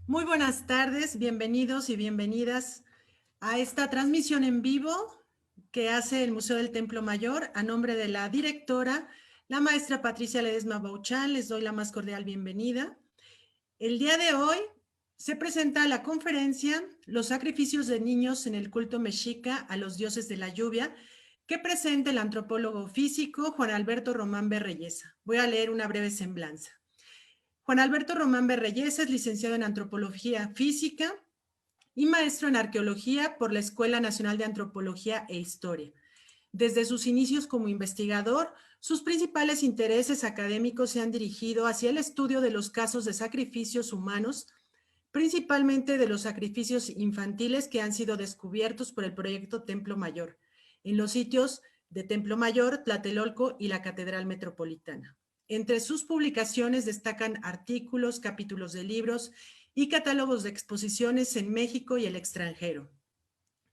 Muy buenas tardes, bienvenidos y bienvenidas a esta transmisión en vivo que hace el Museo del Templo Mayor. A nombre de la directora, la maestra Patricia Ledesma Bauchán, les doy la más cordial bienvenida. El día de hoy se presenta la conferencia Los sacrificios de niños en el culto mexica a los dioses de la lluvia, que presenta el antropólogo físico Juan Alberto Román Berreyesa. Voy a leer una breve semblanza. Juan Alberto Román Berreyesa es licenciado en Antropología Física y maestro en Arqueología por la Escuela Nacional de Antropología e Historia. Desde sus inicios como investigador, sus principales intereses académicos se han dirigido hacia el estudio de los casos de sacrificios humanos, principalmente de los sacrificios infantiles que han sido descubiertos por el proyecto Templo Mayor, en los sitios de Templo Mayor, Tlatelolco y la Catedral Metropolitana. Entre sus publicaciones destacan artículos, capítulos de libros y catálogos de exposiciones en México y el extranjero.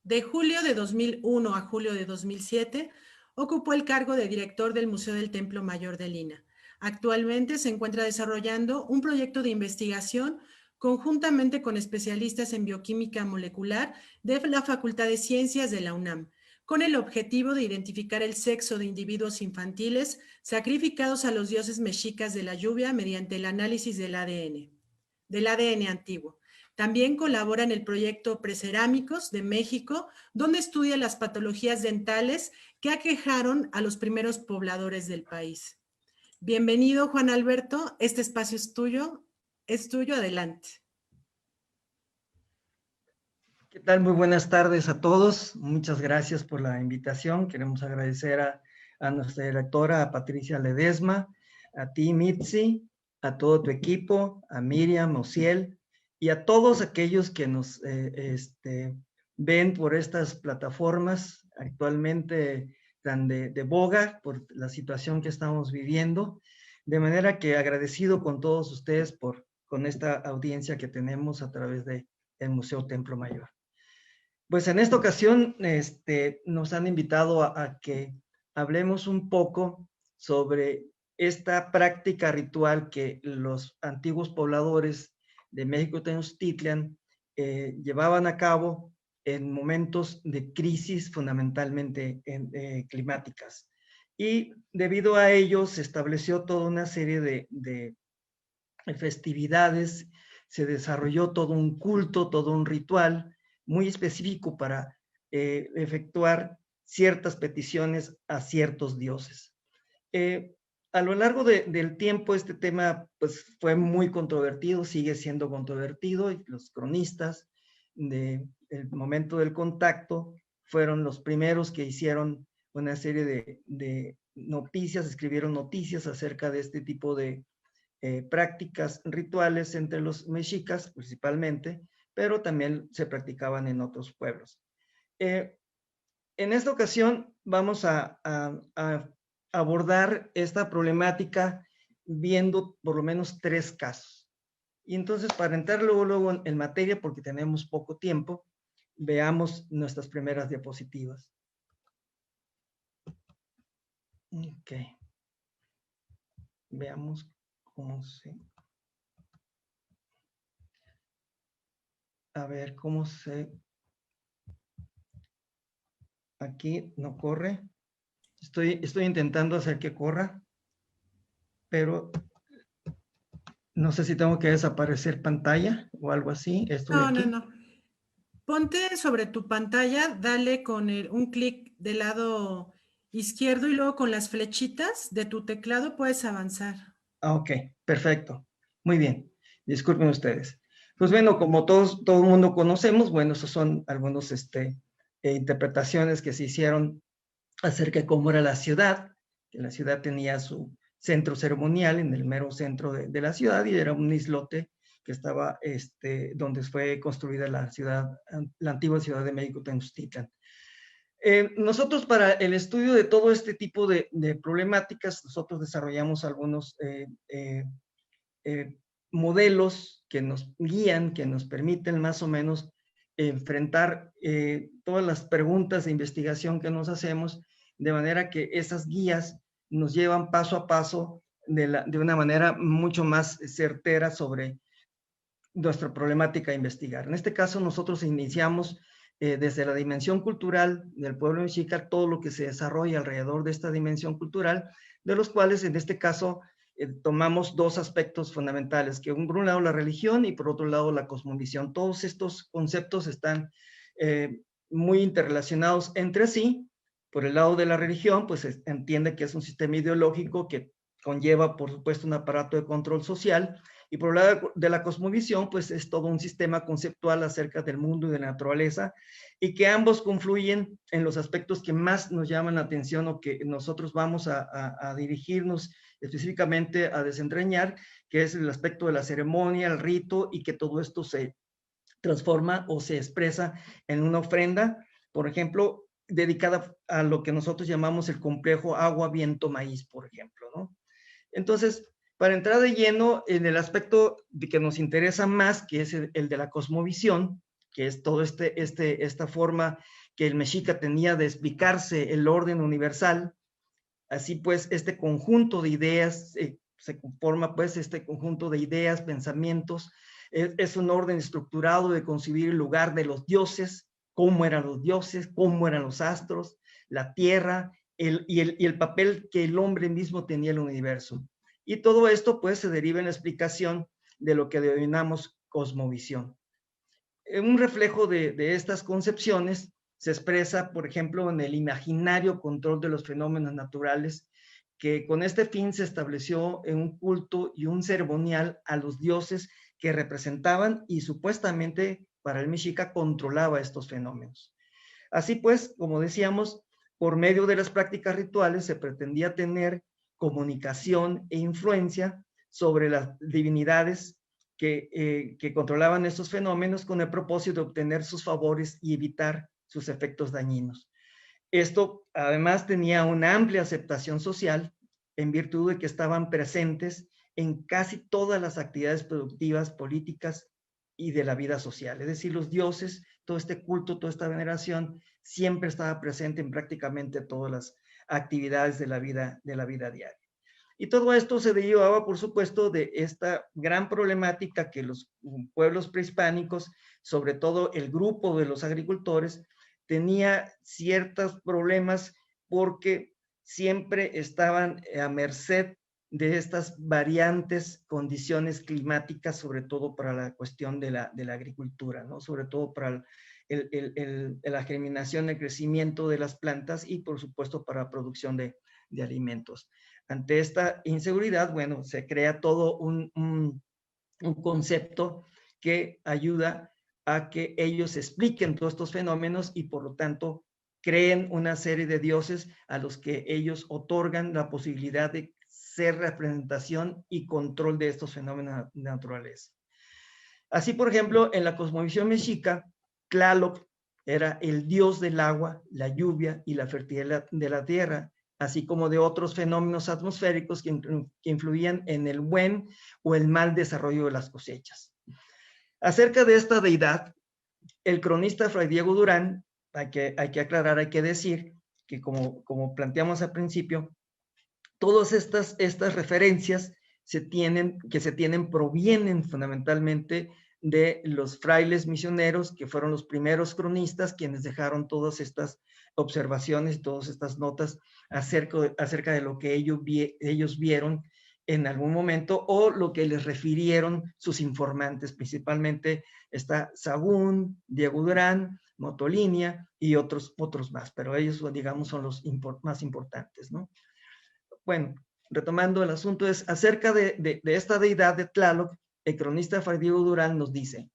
De julio de 2001 a julio de 2007, ocupó el cargo de director del Museo del Templo Mayor de Lina. Actualmente se encuentra desarrollando un proyecto de investigación conjuntamente con especialistas en bioquímica molecular de la Facultad de Ciencias de la UNAM, con el objetivo de identificar el sexo de individuos infantiles sacrificados a los dioses mexicas de la lluvia mediante el análisis del ADN antiguo. También colabora en el proyecto Precerámicos de México, donde estudia las patologías dentales que aquejaron a los primeros pobladores del país. Bienvenido, Juan Alberto. Este espacio es tuyo. Adelante. ¿Qué tal? Muy buenas tardes a todos. Muchas gracias por la invitación. Queremos agradecer a nuestra directora, a Patricia Ledesma, a ti, Mitzi, a todo tu equipo, a Miriam, Ociel, y a todos aquellos que nos ven por estas plataformas actualmente tan de boga por la situación que estamos viviendo. De manera que agradecido con todos ustedes con esta audiencia que tenemos a través del Museo Templo Mayor. Pues en esta ocasión nos han invitado a que hablemos un poco sobre esta práctica ritual que los antiguos pobladores de México Tenochtitlan llevaban a cabo en momentos de crisis fundamentalmente climáticas. Y debido a ello se estableció toda una serie de festividades, se desarrolló todo un culto, todo un ritual muy específico para efectuar ciertas peticiones a ciertos dioses. A lo largo del tiempo este tema pues, fue muy controvertido, sigue siendo controvertido, y los cronistas del momento del contacto fueron los primeros que hicieron una serie de noticias, escribieron noticias acerca de este tipo de prácticas rituales entre los mexicas principalmente, pero también se practicaban en otros pueblos. En esta ocasión vamos a abordar esta problemática viendo por lo menos 3 casos. Y entonces, para entrar luego en materia, porque tenemos poco tiempo, veamos nuestras primeras diapositivas. Ok. Veamos cómo se... A ver, cómo se... Aquí no corre. Estoy intentando hacer que corra, pero no sé si tengo que desaparecer pantalla o algo así. Estoy aquí. No. Ponte sobre tu pantalla, dale con un clic del lado izquierdo y luego con las flechitas de tu teclado puedes avanzar. Ok, perfecto. Muy bien. Disculpen ustedes. Pues bueno, como todo el mundo conocemos, bueno, esos son algunos interpretaciones que se hicieron acerca de cómo era la ciudad, que la ciudad tenía su centro ceremonial en el mero centro de la ciudad y era un islote que estaba donde fue construida la antigua ciudad de México Tenochtitlan. Nosotros para el estudio de todo este tipo de problemáticas, nosotros desarrollamos algunos modelos que nos guían, que nos permiten más o menos enfrentar todas las preguntas de investigación que nos hacemos, de manera que esas guías nos llevan paso a paso de una manera mucho más certera sobre nuestra problemática a investigar. En este caso, nosotros iniciamos desde la dimensión cultural del pueblo mexica, todo lo que se desarrolla alrededor de esta dimensión cultural, de los cuales en este caso tomamos dos aspectos fundamentales, que por un lado la religión y por otro lado la cosmovisión. Todos estos conceptos están muy interrelacionados entre sí. Por el lado de la religión, pues se entiende que es un sistema ideológico que conlleva, por supuesto, un aparato de control social, y por el lado de la cosmovisión, pues es todo un sistema conceptual acerca del mundo y de la naturaleza, y que ambos confluyen en los aspectos que más nos llaman la atención o que nosotros vamos a dirigirnos específicamente a desentrañar, que es el aspecto de la ceremonia, el rito, y que todo esto se transforma o se expresa en una ofrenda, por ejemplo, dedicada a lo que nosotros llamamos el complejo agua, viento, maíz, por ejemplo, ¿no? Entonces, para entrar de lleno en el aspecto de que nos interesa más, que es el de la cosmovisión, que es todo esta forma que el mexica tenía de explicarse el orden universal, así pues este conjunto de ideas, se conforma pues este conjunto de ideas, pensamientos, es un orden estructurado de concebir el lugar de los dioses, cómo eran los dioses, cómo eran los astros, la tierra, y el papel que el hombre mismo tenía en el universo. Y todo esto pues se deriva en la explicación de lo que denominamos cosmovisión. Un reflejo de estas concepciones se expresa, por ejemplo, en el imaginario control de los fenómenos naturales, que con este fin se estableció un culto y un ceremonial a los dioses que representaban y supuestamente para el mexica controlaba estos fenómenos. Así pues, como decíamos, por medio de las prácticas rituales se pretendía tener comunicación e influencia sobre las divinidades que controlaban estos fenómenos con el propósito de obtener sus favores y evitar sus efectos dañinos. Esto además tenía una amplia aceptación social en virtud de que estaban presentes en casi todas las actividades productivas, políticas y de la vida social. Es decir, los dioses, todo este culto, toda esta veneración, siempre estaba presente en prácticamente todas las actividades de la vida diaria. Y todo esto se derivaba, por supuesto, de esta gran problemática que los pueblos prehispánicos, sobre todo el grupo de los agricultores, tenía ciertos problemas porque siempre estaban a merced de estas variantes condiciones climáticas, sobre todo para la cuestión de la agricultura, ¿no? Sobre todo para la germinación, el crecimiento de las plantas y, por supuesto, para la producción de alimentos. Ante esta inseguridad, bueno, se crea todo un concepto que ayuda a que ellos expliquen todos estos fenómenos y por lo tanto creen una serie de dioses a los que ellos otorgan la posibilidad de ser representación y control de estos fenómenos de naturaleza. Así, por ejemplo, en la cosmovisión mexica, Tlaloc era el dios del agua, la lluvia y la fertilidad de la tierra, así como de otros fenómenos atmosféricos que influían en el buen o el mal desarrollo de las cosechas. Acerca de esta deidad, el cronista Fray Diego Durán, hay que aclarar, hay que decir que como planteamos al principio, todas estas referencias que se tienen provienen fundamentalmente de los frailes misioneros, que fueron los primeros cronistas quienes dejaron todas estas observaciones, todas estas notas acerca de lo que ellos vieron en algún momento o lo que les refirieron sus informantes. Principalmente está Sahagún, Diego Durán, Motolinia y otros más, pero ellos, digamos, son los más importantes, ¿no? Bueno, retomando el asunto, es acerca de esta deidad de Tlaloc, el cronista Fray Diego Durán nos dice: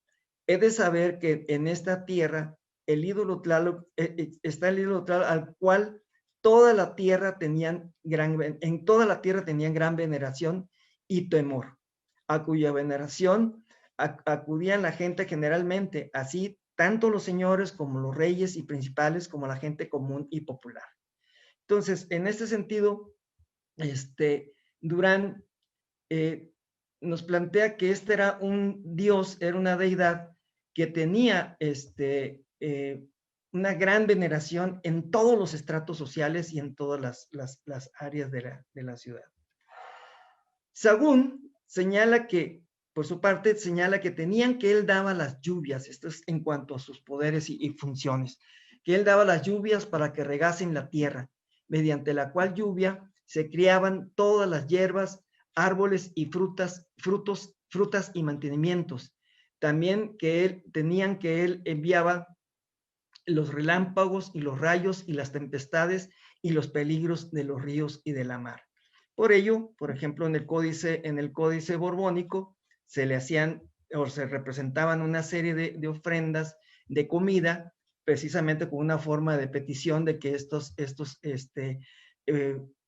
he de saber que en esta tierra el ídolo Tlaloc, está el ídolo Tlaloc al cual toda la tierra tenían gran veneración y temor, a cuya veneración acudían la gente generalmente, así tanto los señores como los reyes y principales como la gente común y popular. Entonces, en este sentido, Durán nos plantea que este era un dios, era una deidad que tenía una gran veneración en todos los estratos sociales y en todas las áreas de la ciudad. Sahagún señala que por su parte, señala que tenían que él daba las lluvias, esto es en cuanto a sus poderes y funciones, que él daba las lluvias para que regasen la tierra, mediante la cual lluvia se criaban todas las hierbas, árboles y frutas y mantenimientos. También tenían que él enviaba los relámpagos y los rayos y las tempestades y los peligros de los ríos y de la mar. Por ello, por ejemplo, en el códice borbónico se le hacían o se representaban una serie de ofrendas de comida, precisamente con una forma de petición de que estos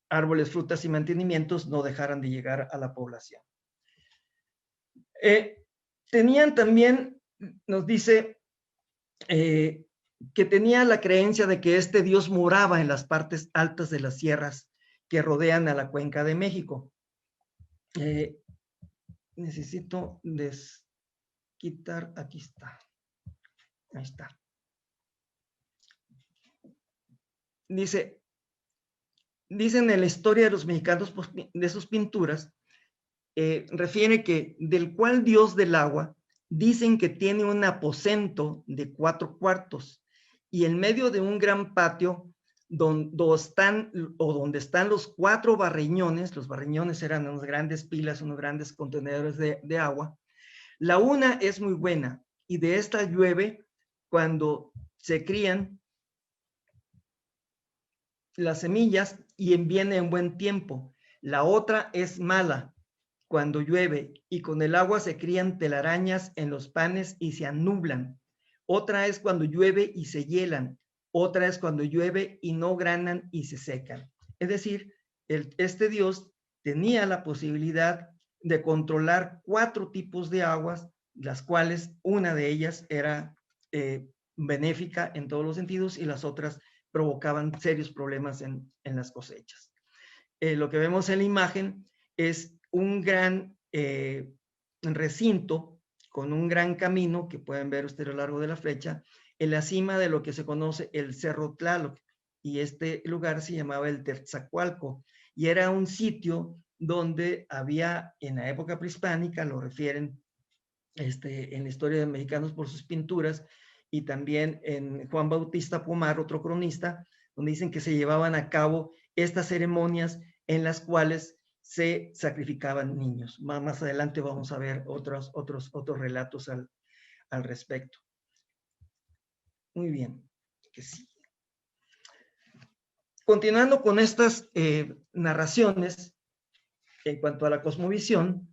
árboles, frutas y mantenimientos no dejaran de llegar a la población. Tenían también, nos dice, que tenía la creencia de que este Dios moraba en las partes altas de las sierras que rodean a la cuenca de México. Necesito quitar, aquí está. Ahí está. Dicen en la historia de los mexicanos, de sus pinturas, refiere que del cual Dios del agua, dicen que tiene un aposento de 4 cuartos y en medio de un gran patio donde están los 4 barreñones. Los barreñones eran unas grandes pilas, unos grandes contenedores de agua. La una es muy buena y de esta llueve cuando se crían las semillas y viene en buen tiempo. La otra es mala cuando llueve y con el agua se crían telarañas en los panes y se anublan. Otra es cuando llueve y se hielan. Otra es cuando llueve y no granan y se secan. Es decir, este Dios tenía la posibilidad de controlar 4 tipos de aguas, las cuales una de ellas era benéfica en todos los sentidos y las otras provocaban serios problemas en las cosechas. Lo que vemos en la imagen es un gran recinto con un gran camino que pueden ver ustedes a lo largo de la flecha en la cima de lo que se conoce el Cerro Tlaloc, y este lugar se llamaba el Terzacualco y era un sitio donde había en la época prehispánica, lo refieren en la historia de mexicanos por sus pinturas, y también en Juan Bautista Pomar, otro cronista, donde dicen que se llevaban a cabo estas ceremonias en las cuales se sacrificaban niños. Más adelante vamos a ver otros relatos al respecto. Muy bien. Que sí. Continuando con estas narraciones en cuanto a la cosmovisión,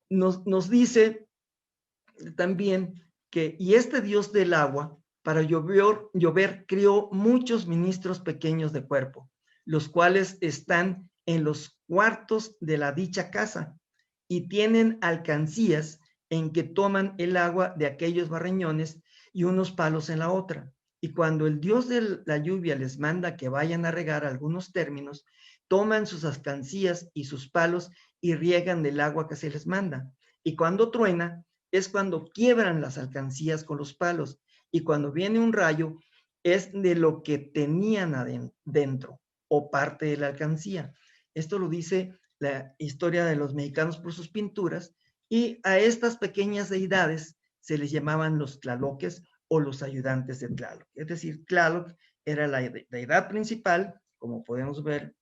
nos dice también que, y este Dios del agua, para llover crió muchos ministros pequeños de cuerpo, los cuales están en los cuartos de la dicha casa y tienen alcancías en que toman el agua de aquellos barreñones y unos palos en la otra. Y cuando el Dios de la lluvia les manda que vayan a regar algunos términos, toman sus alcancías y sus palos y riegan del agua que se les manda. Y cuando truena, es cuando quiebran las alcancías con los palos. Y cuando viene un rayo, es de lo que tenían adentro o parte de la alcancía. Esto lo dice la historia de los mexicanos por sus pinturas, y a estas pequeñas deidades se les llamaban los tlaloques o los ayudantes de Tlaloc. Es decir, Tlaloc era la deidad principal, como podemos ver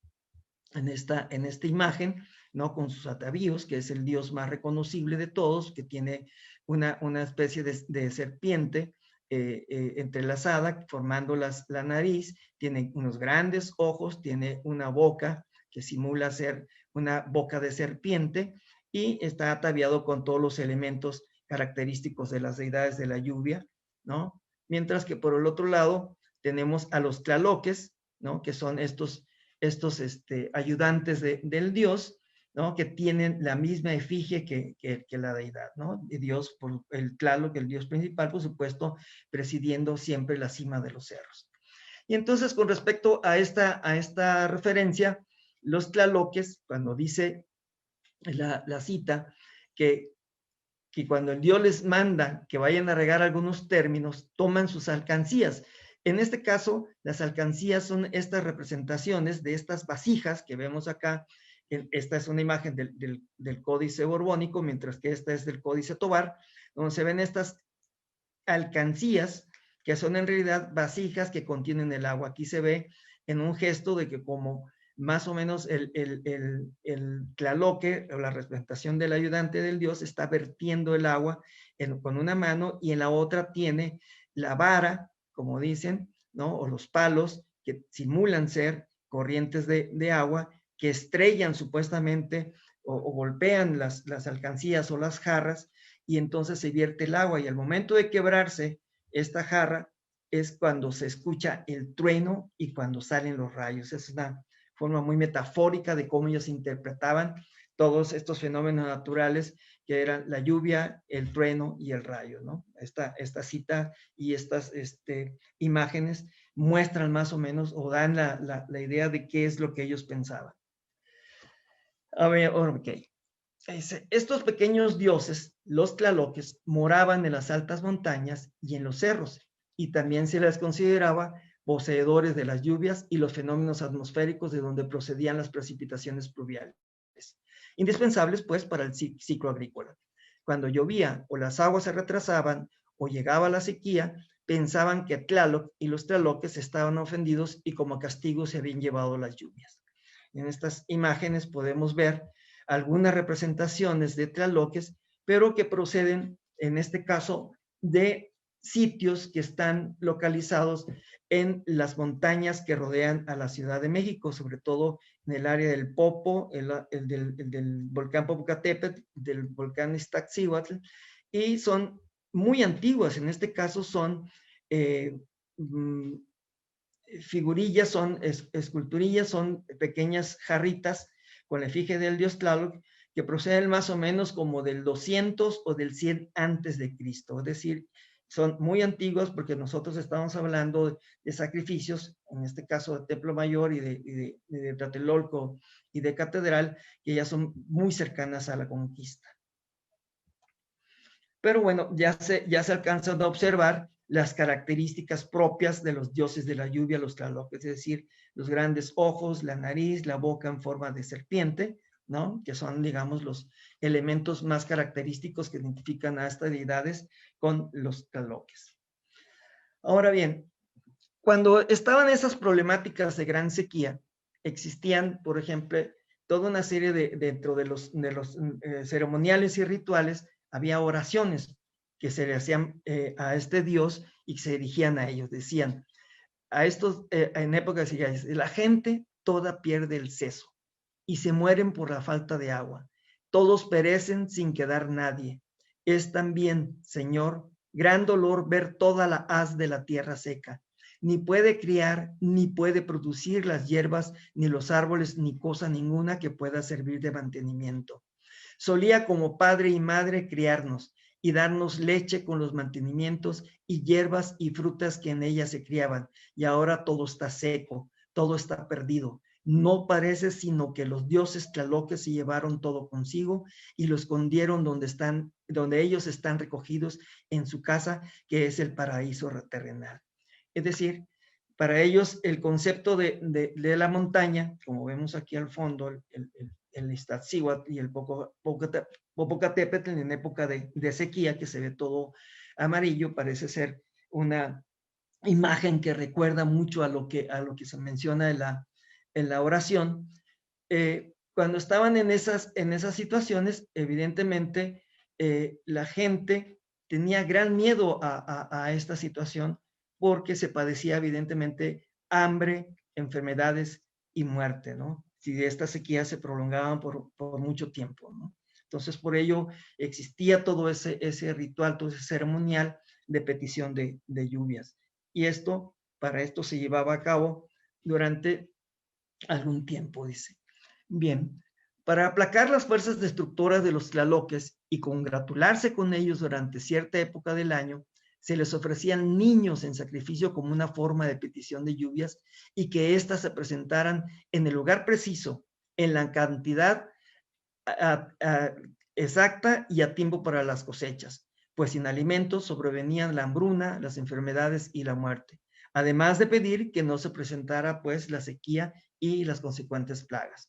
en esta imagen, ¿no? Con sus atavíos, que es el dios más reconocible de todos, que tiene una especie de serpiente entrelazada, formando la nariz, tiene unos grandes ojos, tiene una boca que simula ser una boca de serpiente, y está ataviado con todos los elementos característicos de las deidades de la lluvia, ¿no? Mientras que por el otro lado tenemos a los tlaloques, ¿no? Que son estos ayudantes del dios, ¿no? Que tienen la misma efigie que la deidad, ¿no? Y Dios, por el Tlaloc, el dios principal, por supuesto, presidiendo siempre la cima de los cerros. Y entonces, con respecto a esta referencia, los tlaloques, cuando dice la cita, que cuando el Dios les manda que vayan a regar algunos términos, toman sus alcancías. En este caso, las alcancías son estas representaciones de estas vasijas que vemos acá esta es una imagen del Códice Borbónico, mientras que esta es del Códice Tobar, donde se ven estas alcancías, que son en realidad vasijas que contienen el agua. Aquí se ve en un gesto de que como más o menos el tlaloque o la representación del ayudante del dios está vertiendo el agua con una mano y en la otra tiene la vara, como dicen, ¿no? O los palos que simulan ser corrientes de agua que estrellan supuestamente o golpean las alcancías o las jarras y entonces se vierte el agua y al momento de quebrarse esta jarra es cuando se escucha el trueno y cuando salen los rayos. Es una forma muy metafórica de cómo ellos interpretaban todos estos fenómenos naturales que eran la lluvia, el trueno y el rayo, ¿no? Esta cita y estas imágenes muestran más o menos o dan la idea de qué es lo que ellos pensaban. A ver, ok. Estos pequeños dioses, los tlaloques, moraban en las altas montañas y en los cerros, y también se les consideraba poseedores de las lluvias y los fenómenos atmosféricos de donde procedían las precipitaciones pluviales, indispensables pues para el ciclo agrícola. Cuando llovía o las aguas se retrasaban o llegaba la sequía, pensaban que Tlaloc y los tlaloques estaban ofendidos y como castigo se habían llevado las lluvias. En estas imágenes podemos ver algunas representaciones de tlaloques, pero que proceden, en este caso, de sitios que están localizados en las montañas que rodean a la Ciudad de México, sobre todo en el área del Popo, el del volcán Popocatépetl, del volcán Iztaccíhuatl, y son muy antiguas. En este caso son figurillas, son esculturillas, son pequeñas jarritas con la efigie del dios Tlaloc, que proceden más o menos como del 200 o del 100 antes de Cristo. Es decir, son muy antiguas porque nosotros estamos hablando de sacrificios, en este caso de Templo Mayor y de Tlatelolco y de Catedral, que ya son muy cercanas a la conquista. Pero bueno, ya se alcanzan a observar las características propias de los dioses de la lluvia, los tlaloques, es decir, los grandes ojos, la nariz, la boca en forma de serpiente, ¿no? Que son, digamos, los elementos más característicos que identifican a estas deidades con los tlaloques. Ahora bien, cuando estaban esas problemáticas de gran sequía, existían, por ejemplo, toda una serie dentro de los ceremoniales y rituales, había oraciones que se le hacían a este dios y que se dirigían a ellos. decían, en época de la gente toda pierde el seso y se mueren por la falta de agua. Todos perecen sin quedar nadie. Es también, Señor, gran dolor ver toda la haz de la tierra seca. Ni puede criar, ni puede producir las hierbas, ni los árboles, ni cosa ninguna que pueda servir de mantenimiento. Solía como padre y madre criarnos y darnos leche con los mantenimientos y hierbas y frutas que en ella se criaban. Y ahora todo está seco, todo está perdido. No parece sino que los dioses tlaloques se llevaron todo consigo y lo escondieron donde ellos están recogidos en su casa, que es el paraíso terrenal. Es decir, para ellos el concepto de la montaña, como vemos aquí al fondo, el Iztaccíhuatl y el Popocatépetl en época de sequía, que se ve todo amarillo, parece ser una imagen que recuerda mucho a lo que se menciona en la oración. Cuando estaban en esas situaciones, evidentemente la gente tenía gran miedo a esta situación porque se padecía evidentemente hambre, enfermedades y muerte, ¿no? Si estas sequías se prolongaban por mucho tiempo, ¿no? Entonces, por ello existía todo ese ritual, todo ese ceremonial de petición de lluvias. Y para esto se llevaba a cabo durante algún tiempo, dice. Bien, para aplacar las fuerzas destructoras de los tlaloques y congratularse con ellos durante cierta época del año, se les ofrecían niños en sacrificio como una forma de petición de lluvias y que éstas se presentaran en el lugar preciso, en la cantidad exacta y a tiempo para las cosechas, pues sin alimentos sobrevenían la hambruna, las enfermedades y la muerte, además de pedir que no se presentara pues la sequía y las consecuentes plagas.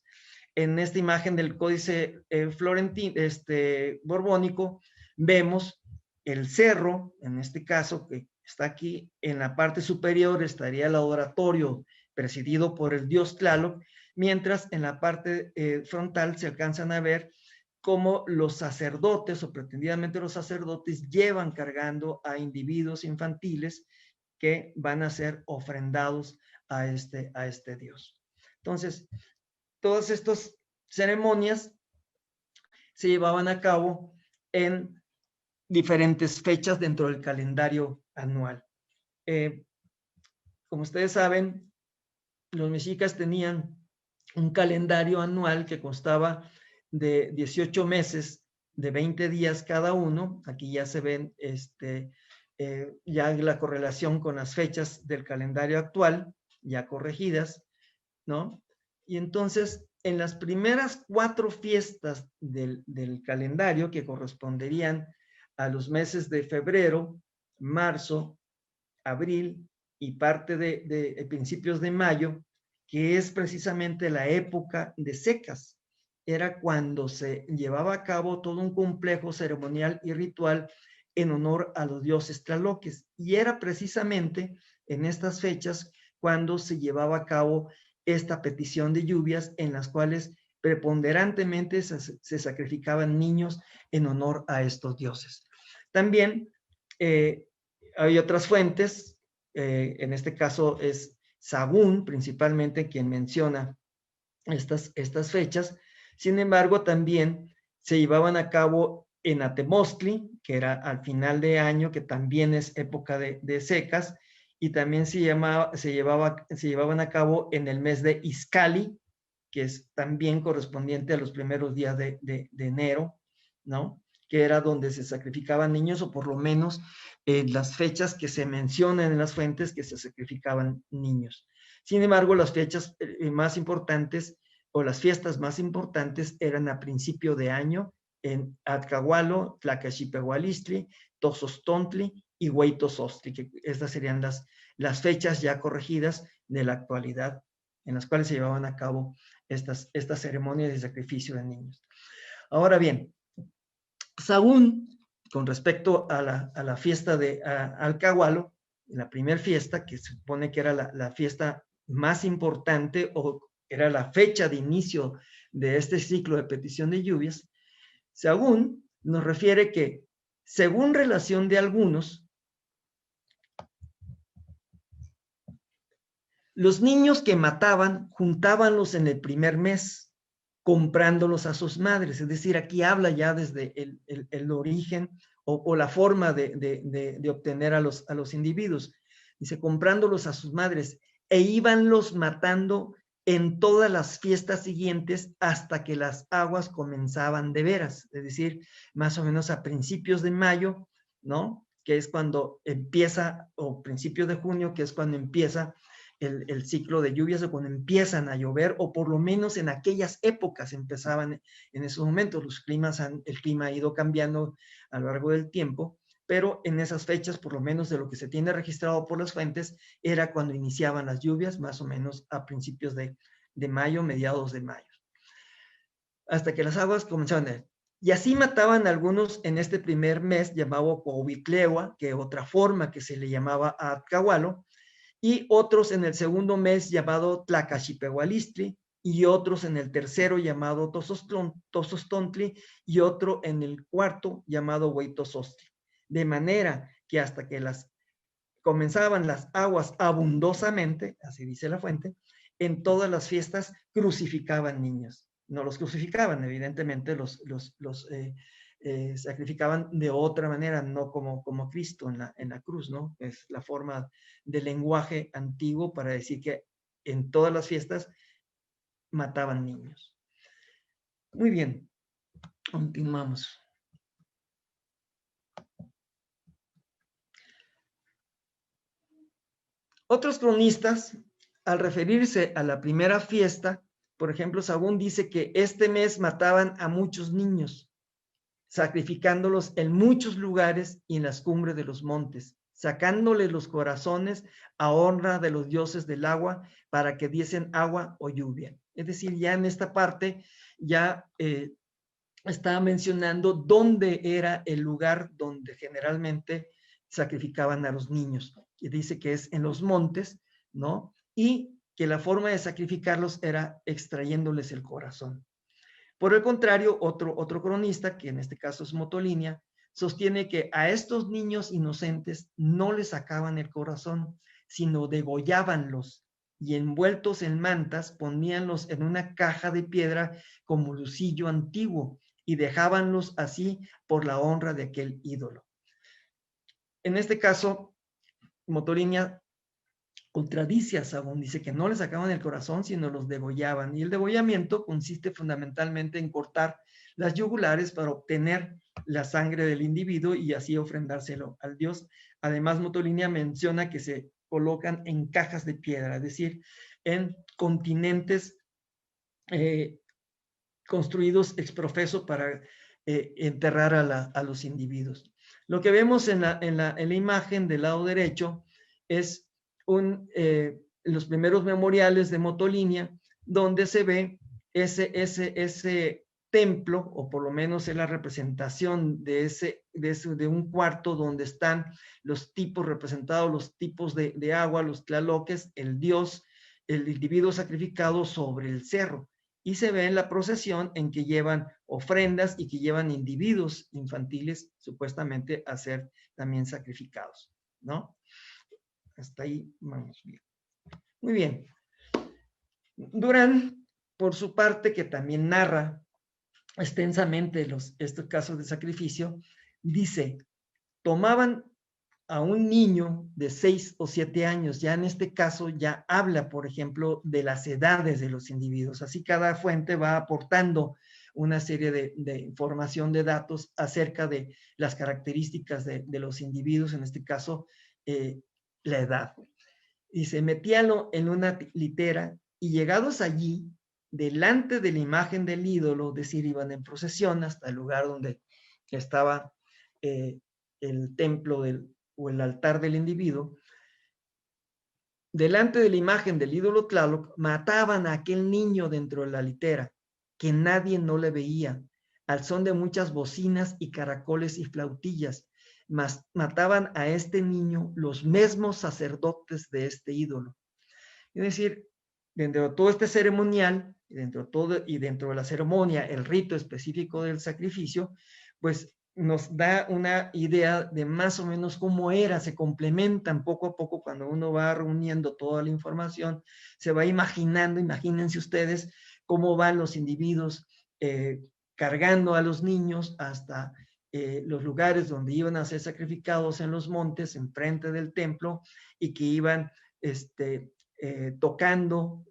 en esta imagen del códice florentino, borbónico, vemos el cerro, en este caso, que está aquí en la parte superior, estaría el adoratorio presidido por el dios Tlaloc, mientras en la parte frontal se alcanzan a ver cómo los sacerdotes, o pretendidamente los sacerdotes, llevan cargando a individuos infantiles que van a ser ofrendados a este dios. Entonces, todas estas ceremonias se llevaban a cabo en diferentes fechas dentro del calendario anual. Como ustedes saben, los mexicas tenían un calendario anual que constaba de 18 meses, de 20 días cada uno. Aquí ya se ven ya la correlación con las fechas del calendario actual, ya corregidas, ¿no? Y entonces, en las primeras 4 fiestas del calendario, que corresponderían a los meses de febrero, marzo, abril y parte de principios de mayo, que es precisamente la época de secas. Era cuando se llevaba a cabo todo un complejo ceremonial y ritual en honor a los dioses tlaloques. Y era precisamente en estas fechas cuando se llevaba a cabo esta petición de lluvias, en las cuales preponderantemente se sacrificaban niños en honor a estos dioses. También hay otras fuentes, en este caso es Sagún, principalmente, quien menciona estas fechas. Sin embargo, también se llevaban a cabo en Atemostli, que era al final de año, que también es época de secas, y también se llevaban a cabo en el mes de Izcalli, que es también correspondiente a los primeros días de enero, ¿no? Que era donde se sacrificaban niños, o por lo menos las fechas que se mencionan en las fuentes que se sacrificaban niños. Sin embargo, las fechas más importantes, o las fiestas más importantes, eran a principio de año en Atcahualo, Tlacaxipehualistli, Tozostontli y Hueytozostli, que estas serían las fechas ya corregidas de la actualidad, en las cuales se llevaban a cabo estas ceremonias de sacrificio de niños. Ahora bien, Sagún, con respecto a la fiesta de Alcahualo, la primera fiesta, que se supone que era la fiesta más importante, o era la fecha de inicio de este ciclo de petición de lluvias, Sagún nos refiere que, según relación de algunos, los niños que mataban, juntábanlos en el primer mes, comprándolos a sus madres. Es decir, aquí habla ya desde el origen o la forma de obtener a los individuos. Dice, comprándolos a sus madres, e íbanlos matando en todas las fiestas siguientes hasta que las aguas comenzaban de veras. Es decir, más o menos a principios de mayo, ¿no? Que es cuando empieza, o principios de junio, que es cuando empieza el ciclo de lluvias, o cuando empiezan a llover, o por lo menos en aquellas épocas empezaban en esos momentos. El clima ha ido cambiando a lo largo del tiempo, pero en esas fechas, por lo menos de lo que se tiene registrado por las fuentes, era cuando iniciaban las lluvias, más o menos a principios de mayo, mediados de mayo, hasta que las aguas comenzaban a... Y así mataban algunos en este primer mes llamado Cohuitlewa, que otra forma que se le llamaba a Atcahualo, y otros en el segundo mes llamado Tlacaxipehualistli, y otros en el tercero llamado Tozostontli, y otro en el cuarto llamado Hueytozostli. De manera que hasta que comenzaban las aguas abundosamente, así dice la fuente, en todas las fiestas crucificaban niños. No los crucificaban, evidentemente los sacrificaban de otra manera, no como Cristo en la cruz, ¿no? Es la forma de lenguaje antiguo para decir que en todas las fiestas mataban niños. Muy bien, continuamos. Otros cronistas, al referirse a la primera fiesta, por ejemplo, Sagún dice que este mes mataban a muchos niños, sacrificándolos en muchos lugares y en las cumbres de los montes, sacándoles los corazones a honra de los dioses del agua para que diesen agua o lluvia. Es decir, ya en esta parte ya estaba mencionando dónde era el lugar donde generalmente sacrificaban a los niños. Y dice que es en los montes, ¿no? Y que la forma de sacrificarlos era extrayéndoles el corazón. Por el contrario, otro cronista, que en este caso es Motolinia, sostiene que a estos niños inocentes no les sacaban el corazón, sino degollábanlos y envueltos en mantas poníanlos en una caja de piedra como lucillo antiguo y dejábanlos así por la honra de aquel ídolo. En este caso, Motolinia contradice a Sabón, dice que no le sacaban el corazón, sino los degollaban. Y el degollamiento consiste fundamentalmente en cortar las yugulares para obtener la sangre del individuo y así ofrendárselo al dios. Además, Motolinia menciona que se colocan en cajas de piedra, es decir, en continentes construidos ex profeso para enterrar a los individuos. Lo que vemos en la imagen del lado derecho es los primeros memoriales de Motolinia, donde se ve ese templo, o por lo menos es la representación de un cuarto donde están los tipos representados, los tipos de agua, los tlaloques, el dios, el individuo sacrificado sobre el cerro. Y se ve en la procesión en que llevan ofrendas y que llevan individuos infantiles supuestamente a ser también sacrificados, ¿no? Hasta ahí vamos bien. Muy bien. Durán, por su parte, que también narra extensamente estos casos de sacrificio, dice, tomaban a un niño de 6 o 7 años, ya en este caso ya habla, por ejemplo, de las edades de los individuos, así cada fuente va aportando una serie de información, de datos acerca de las características de los individuos, en este caso, la edad. Y se metían en una litera y llegados allí, delante de la imagen del ídolo, es decir, iban en procesión hasta el lugar donde estaba el templo o el altar del individuo, delante de la imagen del ídolo Tlaloc, mataban a aquel niño dentro de la litera, que nadie no le veía, al son de muchas bocinas y caracoles y flautillas, mataban a este niño los mismos sacerdotes de este ídolo. Es decir, dentro de todo este ceremonial, y dentro de la ceremonia, el rito específico del sacrificio, pues nos da una idea de más o menos cómo era, se complementan poco a poco cuando uno va reuniendo toda la información, se va imaginando, imagínense ustedes cómo van los individuos cargando a los niños hasta los lugares donde iban a ser sacrificados en los montes, enfrente del templo, y que iban tocando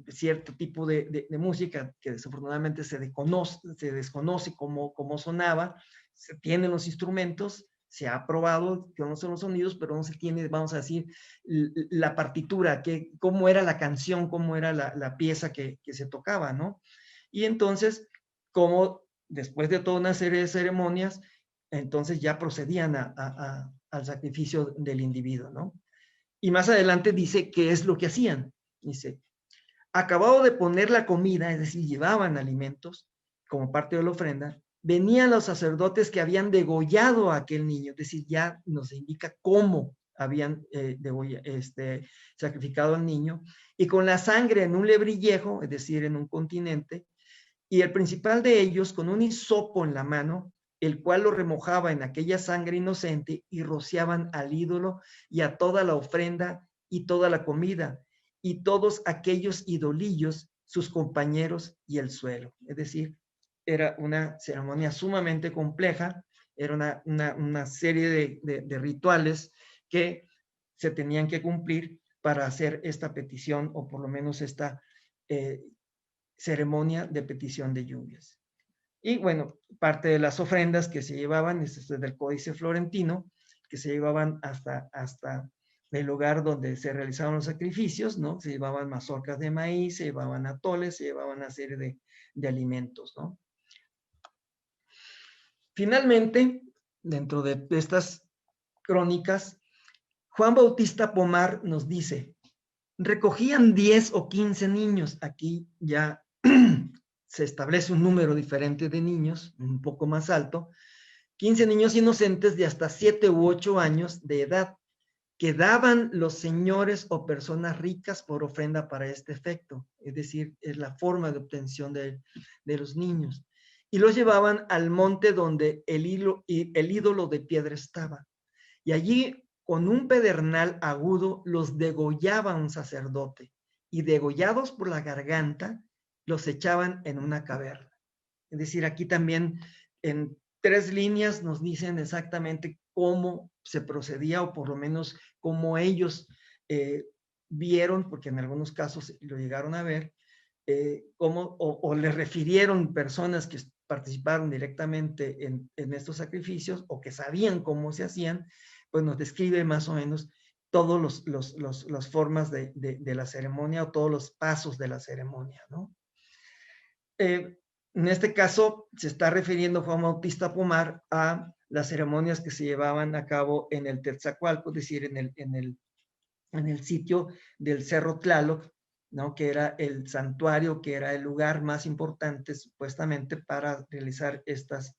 cierto tipo de música que desafortunadamente se desconoce cómo sonaba. Se tienen los instrumentos, se ha probado que no son los sonidos, pero no se tiene, vamos a decir, la partitura, cómo era la canción, cómo era la pieza que se tocaba, ¿no? Y entonces, como después de toda una serie de ceremonias, entonces ya procedían al sacrificio del individuo, ¿no? Y más adelante dice qué es lo que hacían. Dice, acabado de poner la comida, es decir, llevaban alimentos como parte de la ofrenda, venían los sacerdotes que habían degollado a aquel niño, es decir, ya nos indica cómo habían sacrificado al niño, y con la sangre en un lebrillejo, es decir, en un continente, y el principal de ellos con un hisopo en la mano, el cual lo remojaba en aquella sangre inocente y rociaban al ídolo y a toda la ofrenda y toda la comida y todos aquellos idolillos, sus compañeros y el suelo. Es decir, era una ceremonia sumamente compleja, era una serie de rituales que se tenían que cumplir para hacer esta petición o por lo menos esta ceremonia de petición de lluvias. Y bueno, parte de las ofrendas que se llevaban, esto es del Códice Florentino, que se llevaban hasta el lugar donde se realizaban los sacrificios, ¿no? Se llevaban mazorcas de maíz, se llevaban atoles, se llevaban una serie de alimentos, ¿no? Finalmente, dentro de estas crónicas, Juan Bautista Pomar nos dice, recogían 10 o 15 niños. Aquí ya se establece un número diferente de niños, un poco más alto, 15 niños inocentes de hasta 7 u 8 años de edad, que daban los señores o personas ricas por ofrenda para este efecto. Es decir, es la forma de obtención de los niños. Y los llevaban al monte donde el ídolo de piedra estaba. Y allí, con un pedernal agudo, los degollaba un sacerdote. Y degollados por la garganta, los echaban en una caverna. Es decir, aquí también en 3 líneas nos dicen exactamente cómo se procedía, o por lo menos cómo ellos vieron, porque en algunos casos lo llegaron a ver, cómo, o les refirieron personas que participaron directamente en estos sacrificios o que sabían cómo se hacían, pues nos describe más o menos todas las formas de la ceremonia o todos los pasos de la ceremonia, ¿no? En este caso se está refiriendo Juan Bautista Pomar a las ceremonias que se llevaban a cabo en el Tetzacualco, es decir, en el sitio del Cerro Tlaloc, ¿no? Que era el santuario, que era el lugar más importante supuestamente para realizar estas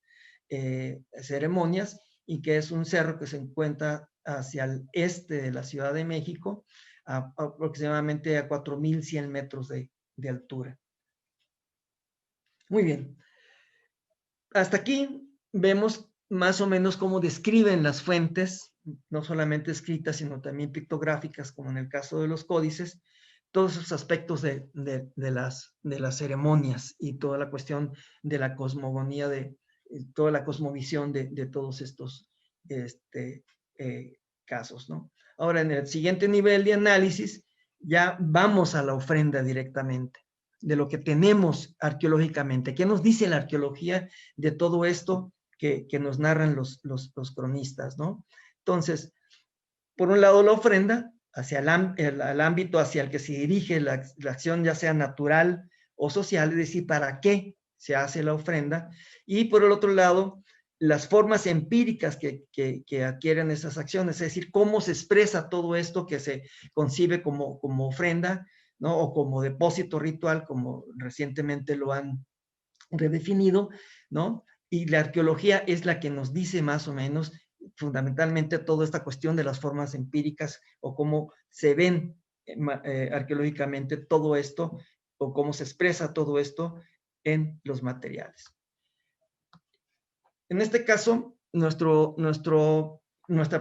ceremonias, y que es un cerro que se encuentra hacia el este de la Ciudad de México, aproximadamente a 4.100 metros de altura. Muy bien. Hasta aquí vemos más o menos cómo describen las fuentes, no solamente escritas, sino también pictográficas, como en el caso de los códices, todos esos aspectos de las ceremonias y toda la cuestión de la cosmogonía, toda la cosmovisión de todos estos casos, ¿no? Ahora, en el siguiente nivel de análisis, ya vamos a la ofrenda directamente, de lo que tenemos arqueológicamente. ¿Qué nos dice la arqueología de todo esto que nos narran los cronistas, ¿no? Entonces, por un lado, la ofrenda, hacia el ámbito hacia el que se dirige la acción, ya sea natural o social, es decir, para qué se hace la ofrenda. Y por el otro lado, las formas empíricas que adquieren esas acciones, es decir, cómo se expresa todo esto que se concibe como ofrenda, ¿no? O como depósito ritual, como recientemente lo han redefinido, ¿no? Y la arqueología es la que nos dice más o menos, fundamentalmente, toda esta cuestión de las formas empíricas, o cómo se ven arqueológicamente todo esto, o cómo se expresa todo esto en los materiales. En este caso, nuestra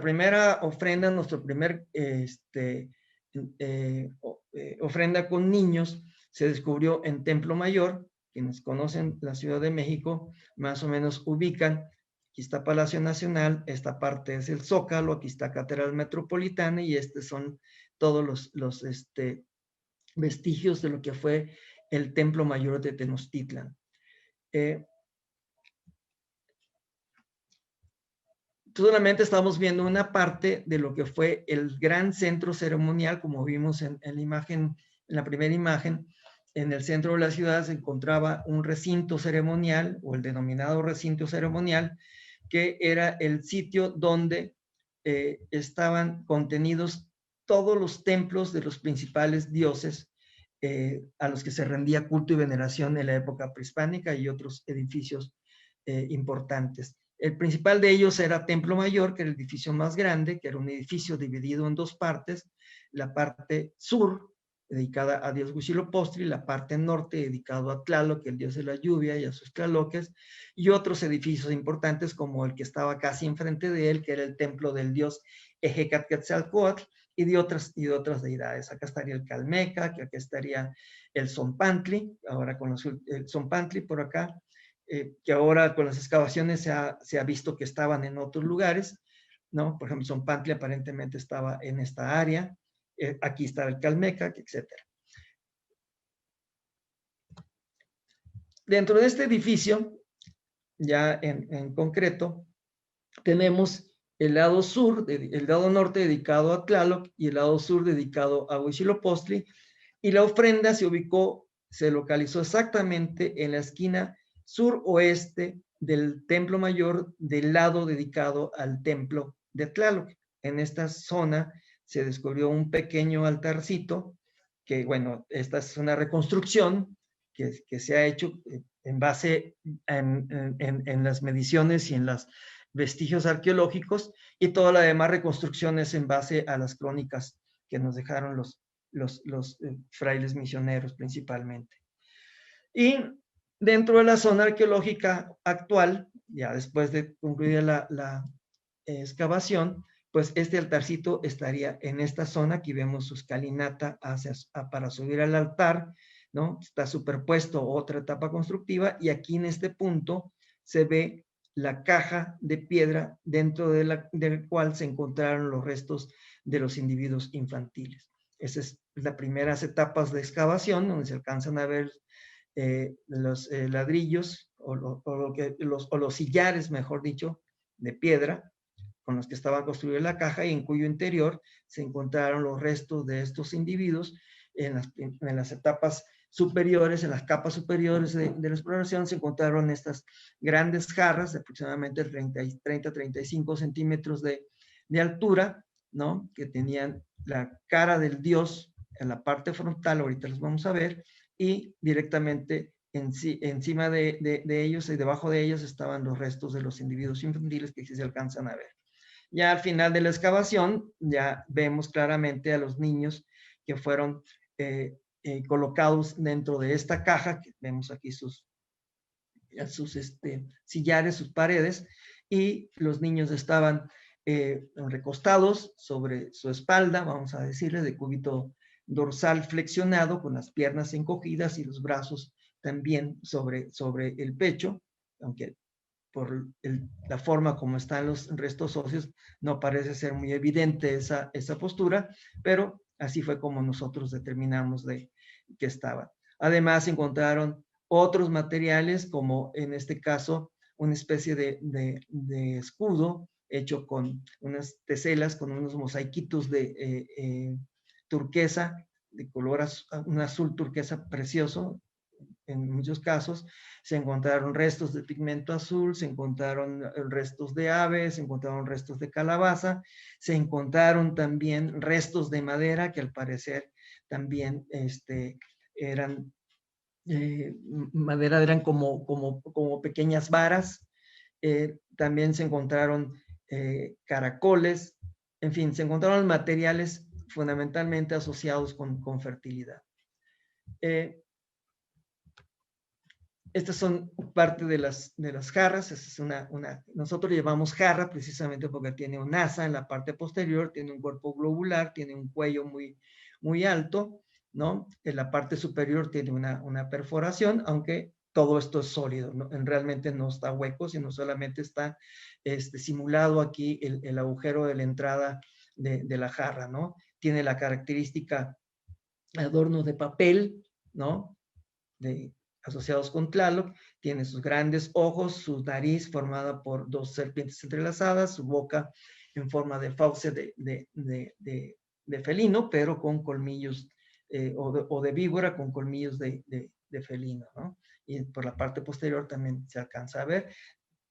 primera ofrenda, nuestro primer ofrenda con niños, se descubrió en Templo Mayor. Quienes conocen la Ciudad de México más o menos ubican. Aquí está Palacio Nacional, esta parte es el Zócalo, aquí está Catedral Metropolitana, y estos son todos los vestigios de lo que fue el Templo Mayor de Tenochtitlan. Solamente estamos viendo una parte de lo que fue el gran centro ceremonial, como vimos en la imagen, en la primera imagen. En el centro de la ciudad se encontraba un recinto ceremonial, o el denominado recinto ceremonial, que era el sitio donde estaban contenidos todos los templos de los principales dioses a los que se rendía culto y veneración en la época prehispánica, y otros edificios importantes. El principal de ellos era Templo Mayor, que era el edificio más grande, que era un edificio dividido en 2 partes. La parte sur, dedicada a dios Huitzilopochtli, la parte norte, dedicado a Tlaloc, el dios de la lluvia, y a sus tlaloques, y otros edificios importantes, como el que estaba casi enfrente de él, que era el templo del dios Ejecatquetzalcóatl, y de otras deidades. Acá estaría el Calmeca, que acá estaría el Zompantli, ahora con el Zompantli por acá, que ahora con las excavaciones se ha visto que estaban en otros lugares, ¿no? Por ejemplo, Zompantli aparentemente estaba en esta área, aquí está el Calmecac, etc. Dentro de este edificio, ya en concreto, tenemos el lado sur, el lado norte dedicado a Tlaloc, y el lado sur dedicado a Huitzilopochtli, y la ofrenda se localizó exactamente en la esquina suroeste del Templo Mayor, del lado dedicado al templo de Tlaloc. en esta zona se descubrió un pequeño altarcito, que bueno, esta es una reconstrucción que se ha hecho en base en las mediciones y en los vestigios arqueológicos, y toda la demás reconstrucción es en base a las crónicas que nos dejaron los frailes misioneros principalmente. Y dentro de la zona arqueológica actual, ya después de concluir la excavación, pues este altarcito estaría en esta zona. Aquí vemos su escalinata para subir al altar, ¿no? Está superpuesto otra etapa constructiva, y aquí en este punto se ve la caja de piedra dentro del cual se encontraron los restos de los individuos infantiles. Esas es las primeras etapas de excavación, donde se alcanzan a ver los ladrillos o los sillares, mejor dicho, de piedra con los que estaba construida la caja, y en cuyo interior se encontraron los restos de estos individuos. En las etapas superiores, en las capas superiores de la exploración, se encontraron estas grandes jarras de aproximadamente 30-35 centímetros de altura, ¿no? Que tenían la cara del dios en la parte frontal, ahorita los vamos a ver, y directamente encima de ellos y debajo de ellos estaban los restos de los individuos infantiles, que sí se alcanzan a ver. Ya al final de la excavación, ya vemos claramente a los niños que fueron colocados dentro de esta caja, que vemos aquí sus sillares, sus paredes, y los niños estaban recostados sobre su espalda, vamos a decirle, de cúbito dorsal flexionado, con las piernas encogidas y los brazos también sobre el pecho, aunque por la forma como están los restos óseos no parece ser muy evidente esa postura, pero así fue como nosotros determinamos que estaban. Además encontraron otros materiales, como en este caso una especie de escudo hecho con unas teselas, con unos mosaiquitos de turquesa, de color un azul turquesa precioso. En muchos casos se encontraron restos de pigmento azul, se encontraron restos de aves, se encontraron restos de calabaza, se encontraron también restos de madera, que al parecer también eran madera, eran como pequeñas varas. También se encontraron caracoles, en fin, se encontraron materiales fundamentalmente asociados con fertilidad. Estas son parte de las jarras. Es nosotros llevamos jarra precisamente porque tiene un asa en la parte posterior, tiene un cuerpo globular, tiene un cuello muy, muy alto, ¿no? En la parte superior tiene una perforación, aunque todo esto es sólido, ¿no? Realmente no está hueco, sino solamente está simulado aquí el agujero de la entrada de la jarra, ¿no? Tiene la característica adorno de papel, ¿no? Asociados con Tlaloc, tiene sus grandes ojos, su nariz formada por dos serpientes entrelazadas, su boca en forma de fauce de felino, pero con colmillos, o de víbora con colmillos de felino, ¿no? Y por la parte posterior también se alcanza a ver.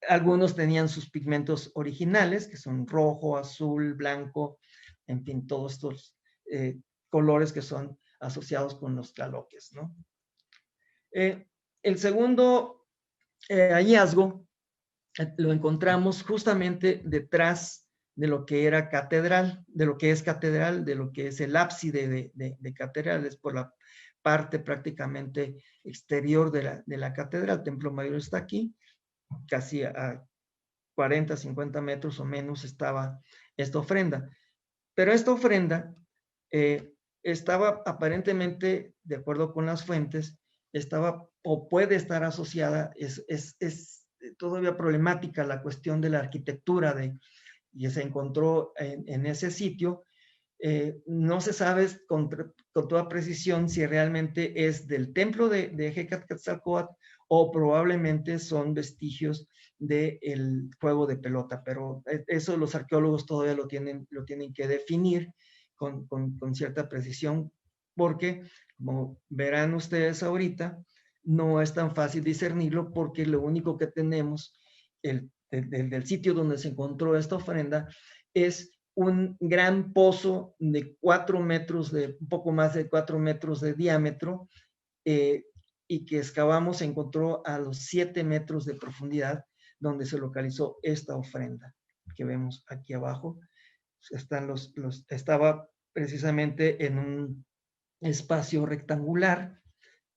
Algunos tenían sus pigmentos originales, que son rojo, azul, blanco, en fin, todos estos colores que son asociados con los tlaloques, ¿no? El segundo hallazgo lo encontramos justamente detrás de lo que era catedral, de lo que es catedral, de lo que es el ábside de catedral, es por la parte prácticamente exterior de la catedral. El templo mayor está aquí, casi a 40, 50 metros o menos estaba esta ofrenda. Pero esta ofrenda estaba aparentemente, de acuerdo con las fuentes, estaba o puede estar asociada, es todavía problemática la cuestión de la arquitectura y se encontró en ese sitio. No se sabe con toda precisión si realmente es del templo de Hecatquetzalcóatl o probablemente son vestigios del juego de pelota, pero eso los arqueólogos todavía lo tienen que definir con cierta precisión, porque como verán ustedes ahorita, no es tan fácil discernirlo, porque lo único que tenemos del sitio donde se encontró esta ofrenda es un gran pozo de 4 metros, un poco más de 4 metros de diámetro, y que excavamos, se encontró a los 7 metros de profundidad, donde se localizó esta ofrenda que vemos aquí abajo. Estaba precisamente en un espacio rectangular.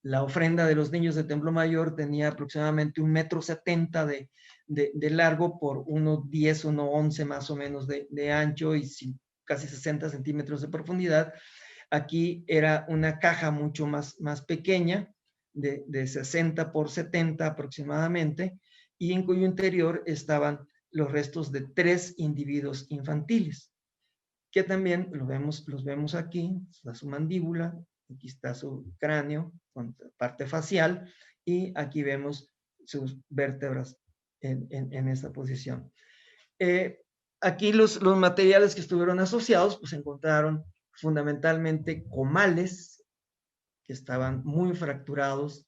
La ofrenda de los niños de Templo Mayor tenía aproximadamente 1,70 m de largo por 1,10, 1,11 más o menos de ancho y casi 60 centímetros de profundidad. Aquí era una caja mucho más pequeña, de 60 por 70 aproximadamente, y en cuyo interior estaban los restos de 3 individuos infantiles, que también los vemos aquí. Está su mandíbula, aquí está su cráneo con parte facial, y aquí vemos sus vértebras en esta posición. Aquí los materiales que estuvieron asociados, pues se encontraron fundamentalmente comales que estaban muy fracturados,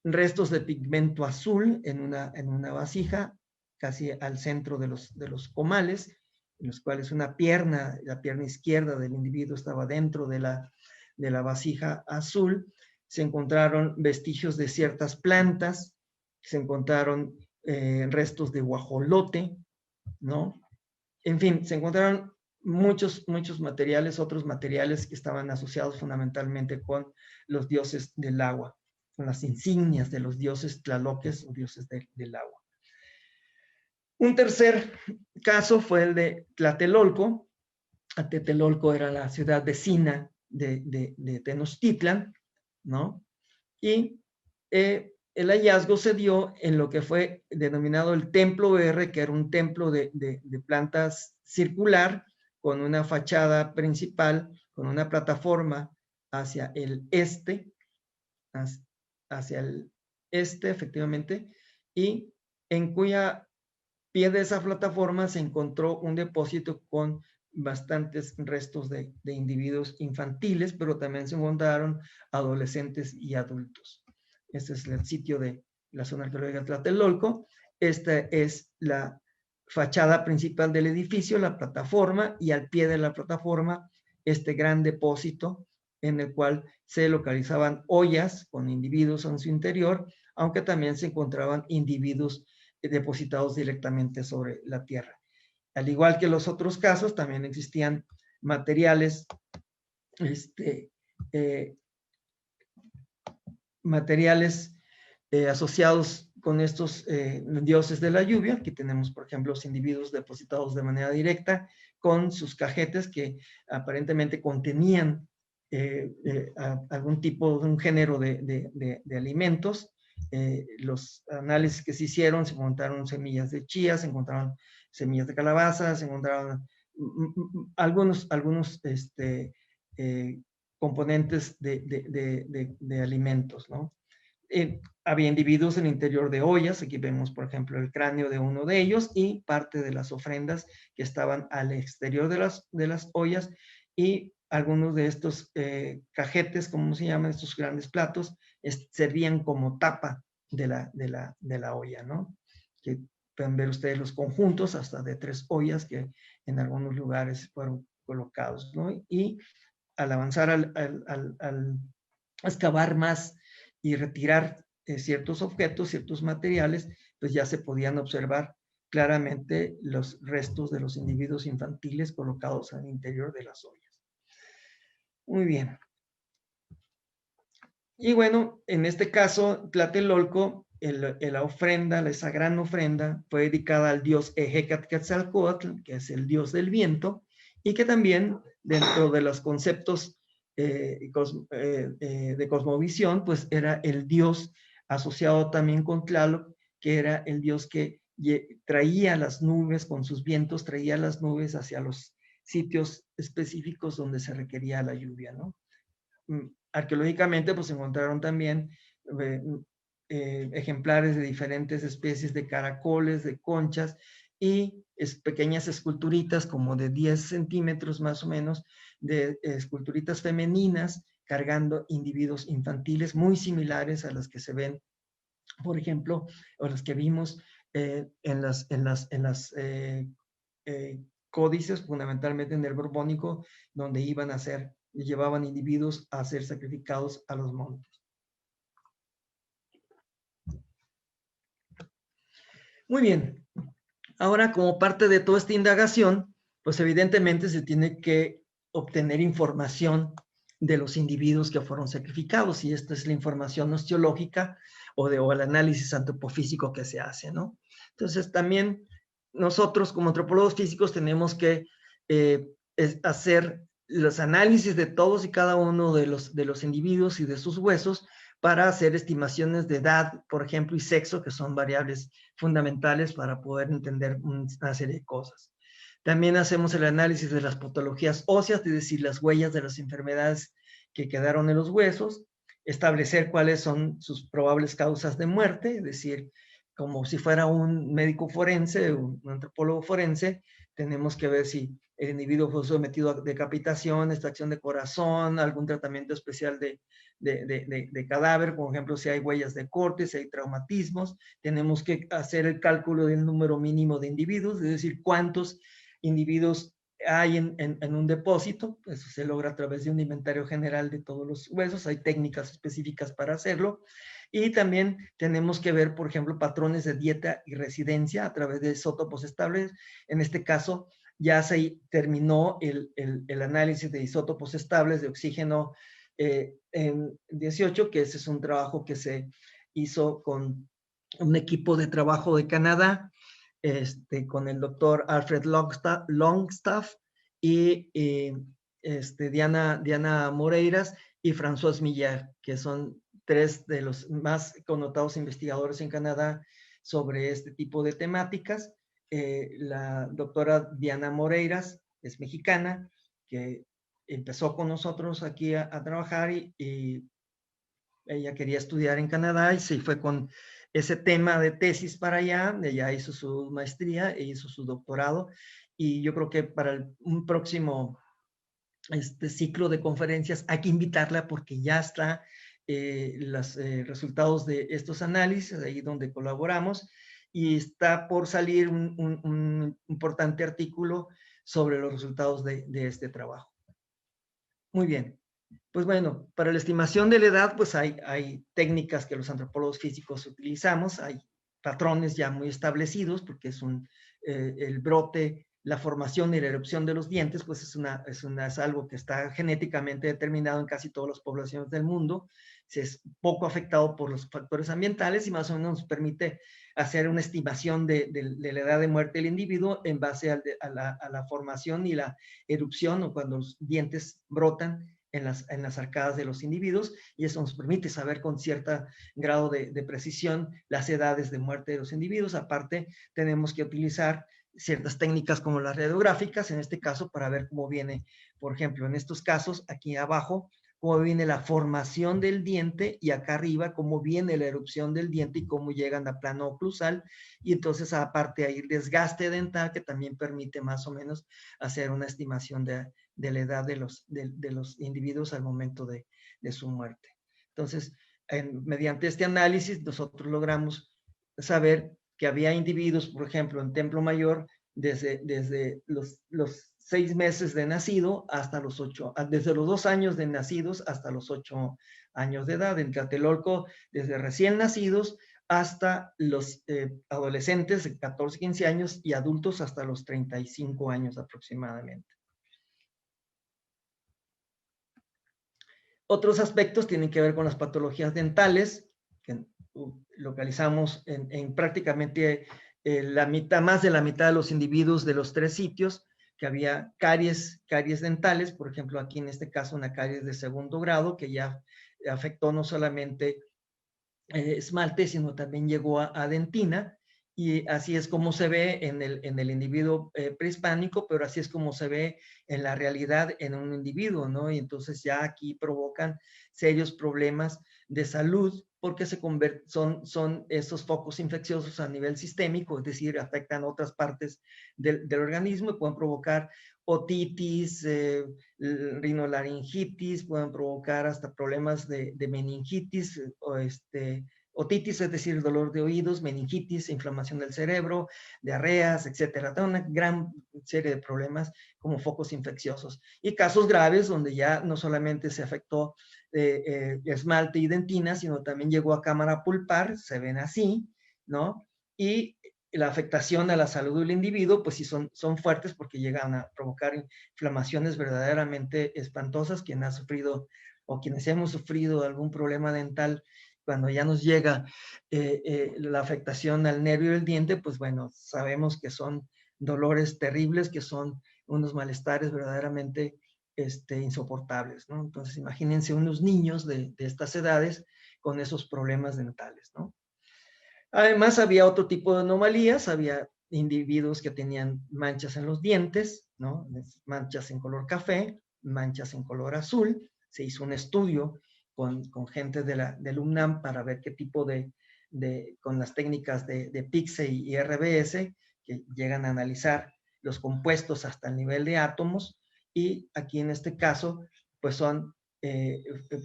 restos de pigmento azul en una vasija casi al centro de los comales, en los cuales la pierna izquierda del individuo estaba dentro de la vasija azul. Se encontraron vestigios de ciertas plantas, se encontraron restos de guajolote, ¿no? En fin, se encontraron muchos materiales, otros materiales que estaban asociados fundamentalmente con los dioses del agua, con las insignias de los dioses tlaloques o dioses del agua. Un tercer caso fue el de Tlatelolco. Tlatelolco era la ciudad vecina de Tenochtitlan, ¿no? Y el hallazgo se dio en lo que fue denominado el Templo R, que era un templo de plantas circular, con una fachada principal, con una plataforma hacia el este, efectivamente, y en cuya pie de esa plataforma se encontró un depósito con bastantes restos de individuos infantiles, pero también se encontraron adolescentes y adultos. Este es el sitio de la zona arqueológica de Tlatelolco. Esta es la fachada principal del edificio, la plataforma, y al pie de la plataforma este gran depósito en el cual se localizaban ollas con individuos en su interior, aunque también se encontraban individuos depositados directamente sobre la tierra. Al igual que los otros casos, también existían materiales asociados con estos dioses de la lluvia. Aquí tenemos, por ejemplo, los individuos depositados de manera directa con sus cajetes que aparentemente contenían algún tipo de un género de alimentos. Los análisis que se hicieron, se encontraron semillas de chía, se encontraron semillas de calabaza, se encontraron algunos componentes de alimentos, ¿no? Había individuos en el interior de ollas. Aquí vemos, por ejemplo, el cráneo de uno de ellos y parte de las ofrendas que estaban al exterior de las ollas, y algunos de estos cajetes, como se llaman, estos grandes platos, servían como tapa de la olla, ¿no? Que pueden ver ustedes los conjuntos hasta de 3 ollas que en algunos lugares fueron colocados, ¿no? Y al avanzar, al excavar más y retirar ciertos objetos, ciertos materiales, pues ya se podían observar claramente los restos de los individuos infantiles colocados al interior de las ollas. Muy bien. Y bueno, en este caso, Tlatelolco, la ofrenda, esa gran ofrenda, fue dedicada al dios Ehecatl, que es el dios del viento, y que también dentro de los conceptos de cosmovisión, pues era el dios asociado también con Tlaloc, que era el dios que traía las nubes con sus vientos, traía las nubes hacia los sitios específicos donde se requería la lluvia, ¿no? Arqueológicamente, pues encontraron también ejemplares de diferentes especies de caracoles, de conchas, y pequeñas esculturitas como de 10 centímetros más o menos, de esculturitas femeninas cargando individuos infantiles muy similares a las que se ven, por ejemplo, o las que vimos en las códices, fundamentalmente en el Borbónico, donde llevaban individuos a ser sacrificados a los montes. Muy bien. Ahora, como parte de toda esta indagación, pues evidentemente se tiene que obtener información de los individuos que fueron sacrificados, y esta es la información osteológica o el análisis antropofísico que se hace, ¿no? Entonces, también nosotros como antropólogos físicos tenemos que hacer los análisis de todos y cada uno de los individuos y de sus huesos para hacer estimaciones de edad, por ejemplo, y sexo, que son variables fundamentales para poder entender una serie de cosas. También hacemos el análisis de las patologías óseas, es decir, las huellas de las enfermedades que quedaron en los huesos, establecer cuáles son sus probables causas de muerte, es decir, como si fuera un médico forense, un antropólogo forense, tenemos que ver si el individuo fue sometido a decapitación, extracción de corazón, algún tratamiento especial de cadáver, por ejemplo, si hay huellas de corte, si hay traumatismos. Tenemos que hacer el cálculo del número mínimo de individuos, es decir, cuántos individuos hay en un depósito. Eso se logra a través de un inventario general de todos los huesos. Hay técnicas específicas para hacerlo. Y también tenemos que ver, por ejemplo, patrones de dieta y residencia a través de isótopos estables. En este caso, ya se terminó el análisis de isótopos estables de oxígeno en 18, que ese es un trabajo que se hizo con un equipo de trabajo de Canadá, con el doctor Alfred Longstaff y Diana Moreiras y François Millar, que son tres de los más connotados investigadores en Canadá sobre este tipo de temáticas. La doctora Diana Moreiras es mexicana, que empezó con nosotros aquí a trabajar y ella quería estudiar en Canadá y se fue con ese tema de tesis para allá. Ella hizo su maestría e hizo su doctorado, y yo creo que para un próximo ciclo de conferencias hay que invitarla porque ya está los resultados de estos análisis, ahí donde colaboramos, y está por salir un importante artículo sobre los resultados de este trabajo. Muy bien. Pues bueno, para la estimación de la edad, pues hay técnicas que los antropólogos físicos utilizamos, hay patrones ya muy establecidos, porque es el brote, la formación y la erupción de los dientes, pues es algo que está genéticamente determinado en casi todas las poblaciones del mundo. Es poco afectado por los factores ambientales y más o menos nos permite hacer una estimación de la edad de muerte del individuo en base a la formación y la erupción, o cuando los dientes brotan en las arcadas de los individuos, y eso nos permite saber con cierto grado de precisión las edades de muerte de los individuos. Aparte, tenemos que utilizar ciertas técnicas como las radiográficas, en este caso, para ver cómo viene, por ejemplo, en estos casos, aquí abajo, cómo viene la formación del diente, y acá arriba cómo viene la erupción del diente y cómo llegan a plano oclusal, y entonces aparte hay desgaste dental que también permite más o menos hacer una estimación de la edad de los individuos al momento de su muerte. Entonces, mediante este análisis nosotros logramos saber que había individuos, por ejemplo, en Templo Mayor, desde los 6 meses de nacido hasta los 8, desde los 2 años de nacidos hasta los 8 años de edad. En Tlatelolco, desde recién nacidos hasta los adolescentes de 14, 15 años, y adultos hasta los 35 años aproximadamente. Otros aspectos tienen que ver con las patologías dentales, que localizamos en prácticamente más de la mitad de los individuos de los 3 sitios, que había caries dentales, por ejemplo, aquí en este caso una caries de 2º grado, que ya afectó no solamente esmalte, sino también llegó a dentina, y así es como se ve en el individuo prehispánico, pero así es como se ve en la realidad en un individuo, ¿no? Y entonces ya aquí provocan serios problemas de salud, porque son esos focos infecciosos a nivel sistémico, es decir, afectan otras partes del organismo y pueden provocar otitis, rinolaringitis, pueden provocar hasta problemas de meningitis otitis, es decir, dolor de oídos, meningitis, inflamación del cerebro, diarreas, etcétera. Toda una gran serie de problemas como focos infecciosos. Y casos graves donde ya no solamente se afectó esmalte y dentina, sino también llegó a cámara pulpar, se ven así, ¿no? Y la afectación a la salud del individuo, pues sí son fuertes porque llegan a provocar inflamaciones verdaderamente espantosas. Quien ha sufrido o quienes hemos sufrido algún problema dental, cuando ya nos llega la afectación al nervio del diente, pues bueno, sabemos que son dolores terribles, que son unos malestares verdaderamente insoportables, ¿no? Entonces, imagínense unos niños de estas edades con esos problemas dentales, ¿no? Además, había otro tipo de anomalías, había individuos que tenían manchas en los dientes, ¿no? Manchas en color café, manchas en color azul. Se hizo un estudio con gente del UNAM para ver qué tipo con las técnicas de PIXE y RBS, que llegan a analizar los compuestos hasta el nivel de átomos, y aquí en este caso, pues son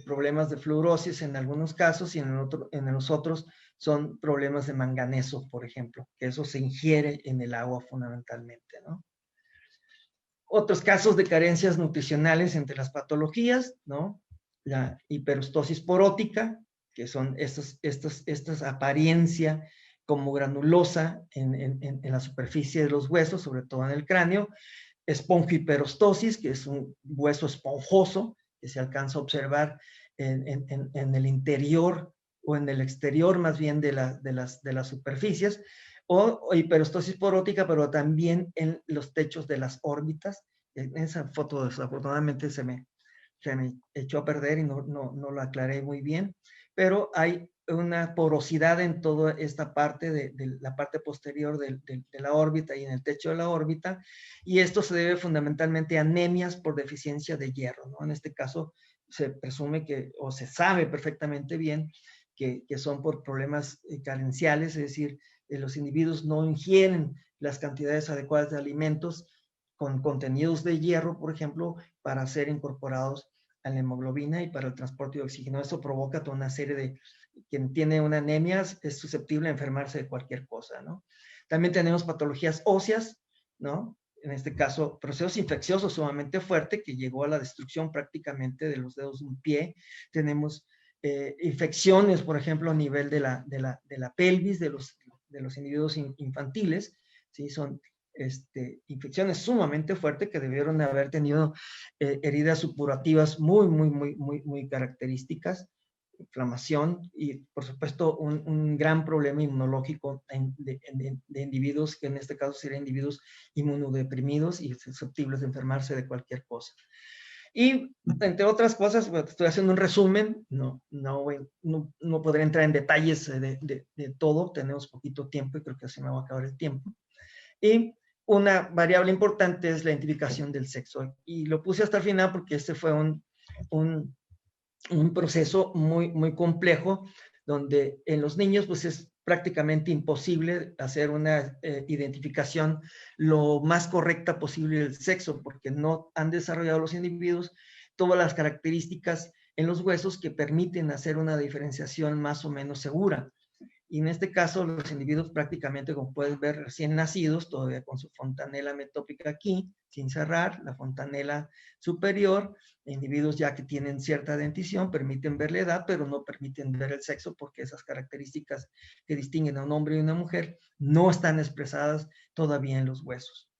problemas de fluorosis en algunos casos, y en los otros son problemas de manganeso, por ejemplo, que eso se ingiere en el agua fundamentalmente, ¿no? Otros casos de carencias nutricionales entre las patologías, ¿no? La hiperostosis porótica, que son estas apariencia como granulosa en la superficie de los huesos, sobre todo en el cráneo. Esponjohiperostosis, que es un hueso esponjoso que se alcanza a observar en el interior o en el exterior más bien de las superficies, o hiperostosis porótica, pero también en los techos de las órbitas. En esa foto desafortunadamente se me echó a perder y no la aclaré muy bien, pero hay una porosidad en toda esta parte de la parte posterior de la órbita y en el techo de la órbita, y esto se debe fundamentalmente a anemias por deficiencia de hierro, ¿no? En este caso se presume o se sabe perfectamente bien que son por problemas carenciales, es decir, los individuos no ingieren las cantidades adecuadas de alimentos con contenidos de hierro, por ejemplo, para ser incorporados a la hemoglobina y para el transporte de oxígeno. Eso provoca toda una serie de, quien tiene una anemia es susceptible a enfermarse de cualquier cosa, ¿no? También tenemos patologías óseas, ¿no? En este caso, procesos infecciosos sumamente fuerte que llegó a la destrucción prácticamente de los dedos de un pie. Tenemos infecciones, por ejemplo, a nivel de la pelvis de los individuos infantiles, ¿sí? Son infecciones sumamente fuertes que debieron haber tenido heridas supurativas muy características, inflamación y, por supuesto, un gran problema inmunológico de individuos que en este caso serían individuos inmunodeprimidos y susceptibles de enfermarse de cualquier cosa. Y, entre otras cosas, bueno, estoy haciendo un resumen, no podré entrar en detalles de todo, tenemos poquito tiempo y creo que así me va a acabar el tiempo. Y una variable importante es la identificación del sexo. Y lo puse hasta el final porque este fue un proceso muy complejo, donde en los niños pues es prácticamente imposible hacer una identificación lo más correcta posible del sexo, porque no han desarrollado los individuos todas las características en los huesos que permiten hacer una diferenciación más o menos segura. Y en este caso, los individuos prácticamente, como puedes ver, recién nacidos, todavía con su fontanela metópica aquí, sin cerrar, la fontanela superior, individuos ya que tienen cierta dentición, permiten ver la edad, pero no permiten ver el sexo, porque esas características que distinguen a un hombre y una mujer no están expresadas todavía en los huesos.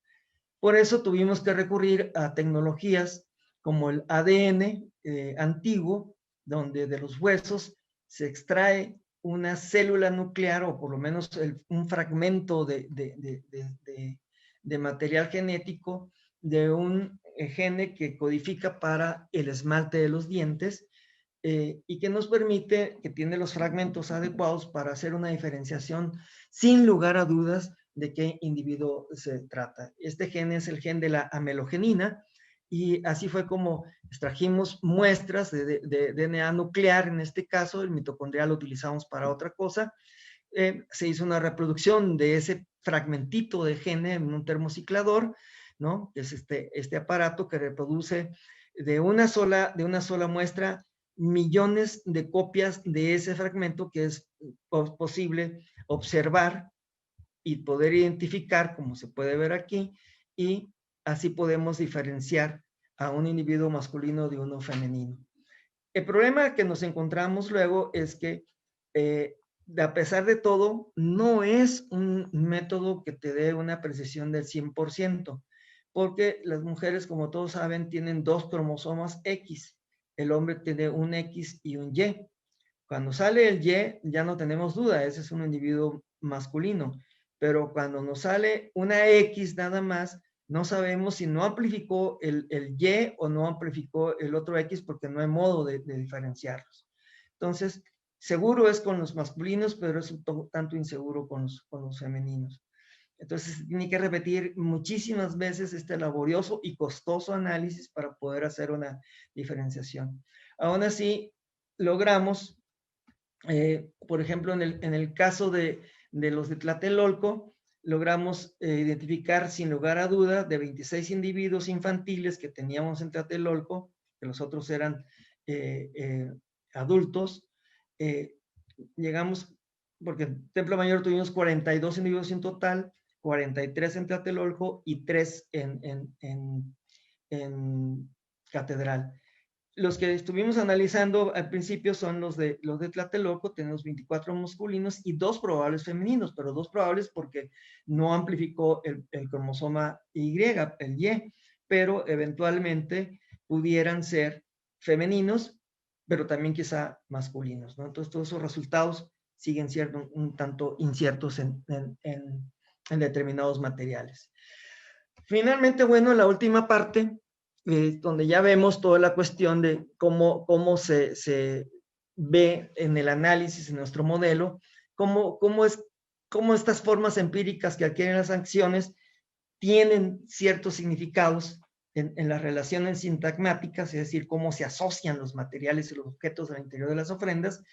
Por eso tuvimos que recurrir a tecnologías como el ADN antiguo, donde de los huesos se extrae una célula nuclear o por lo menos un fragmento de material genético de un gene que codifica para el esmalte de los dientes y que nos permite, que tiene los fragmentos adecuados para hacer una diferenciación sin lugar a dudas de qué individuo se trata. Este gen es el gen de la amelogenina, y así fue como extrajimos muestras de DNA nuclear, en este caso el mitocondrial lo utilizamos para otra cosa. Se hizo una reproducción de ese fragmentito de gen en un termociclador, ¿no? Es este aparato que reproduce de una sola muestra millones de copias de ese fragmento que es posible observar y poder identificar, como se puede ver aquí, y así podemos diferenciar a un individuo masculino de uno femenino. El problema que nos encontramos luego es que, a pesar de todo, no es un método que te dé una precisión del 100%, porque las mujeres, como todos saben, tienen 2 cromosomas X. El hombre tiene un X y un Y. Cuando sale el Y, ya no tenemos duda, ese es un individuo masculino. Pero cuando nos sale una X nada más, no sabemos si no amplificó el Y o no amplificó el otro X porque no hay modo de diferenciarlos. Entonces, seguro es con los masculinos, pero es un tanto inseguro con los femeninos. Entonces, tiene que repetir muchísimas veces este laborioso y costoso análisis para poder hacer una diferenciación. Aún así, logramos, por ejemplo, en el caso de los de Tlatelolco, logramos identificar sin lugar a duda de 26 individuos infantiles que teníamos en Tlatelolco, que los otros eran adultos. Llegamos, porque en Templo Mayor tuvimos 42 individuos en total, 43 en Tlatelolco y 3 en Catedral. Los que estuvimos analizando al principio son los de Tlatelolco, tenemos 24 masculinos y 2 probables femeninos, pero 2 probables porque no amplificó el cromosoma Y, el Y, pero eventualmente pudieran ser femeninos, pero también quizá masculinos, ¿no? Entonces todos esos resultados siguen siendo un tanto inciertos en determinados materiales. Finalmente, bueno, la última parte, donde ya vemos toda la cuestión de cómo se ve en el análisis, en nuestro modelo, cómo estas formas empíricas que adquieren las acciones tienen ciertos significados en las relaciones sintagmáticas, es decir, cómo se asocian los materiales y los objetos al interior de las ofrendas,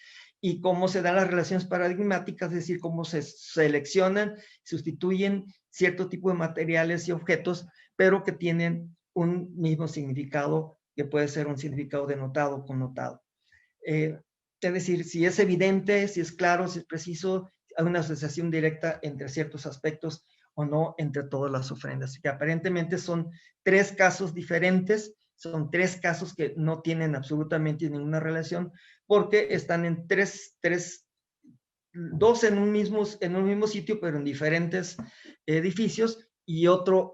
y cómo se dan las relaciones paradigmáticas, es decir, cómo se seleccionan, sustituyen cierto tipo de materiales y objetos, pero que tienen un mismo significado, que puede ser un significado denotado o connotado. Es decir, si es evidente, si es claro, si es preciso, hay una asociación directa entre ciertos aspectos o no entre todas las ofrendas. Que aparentemente son 3 casos diferentes, son 3 casos que no tienen absolutamente ninguna relación, porque están en 2 en un mismo sitio, pero en diferentes edificios, y otro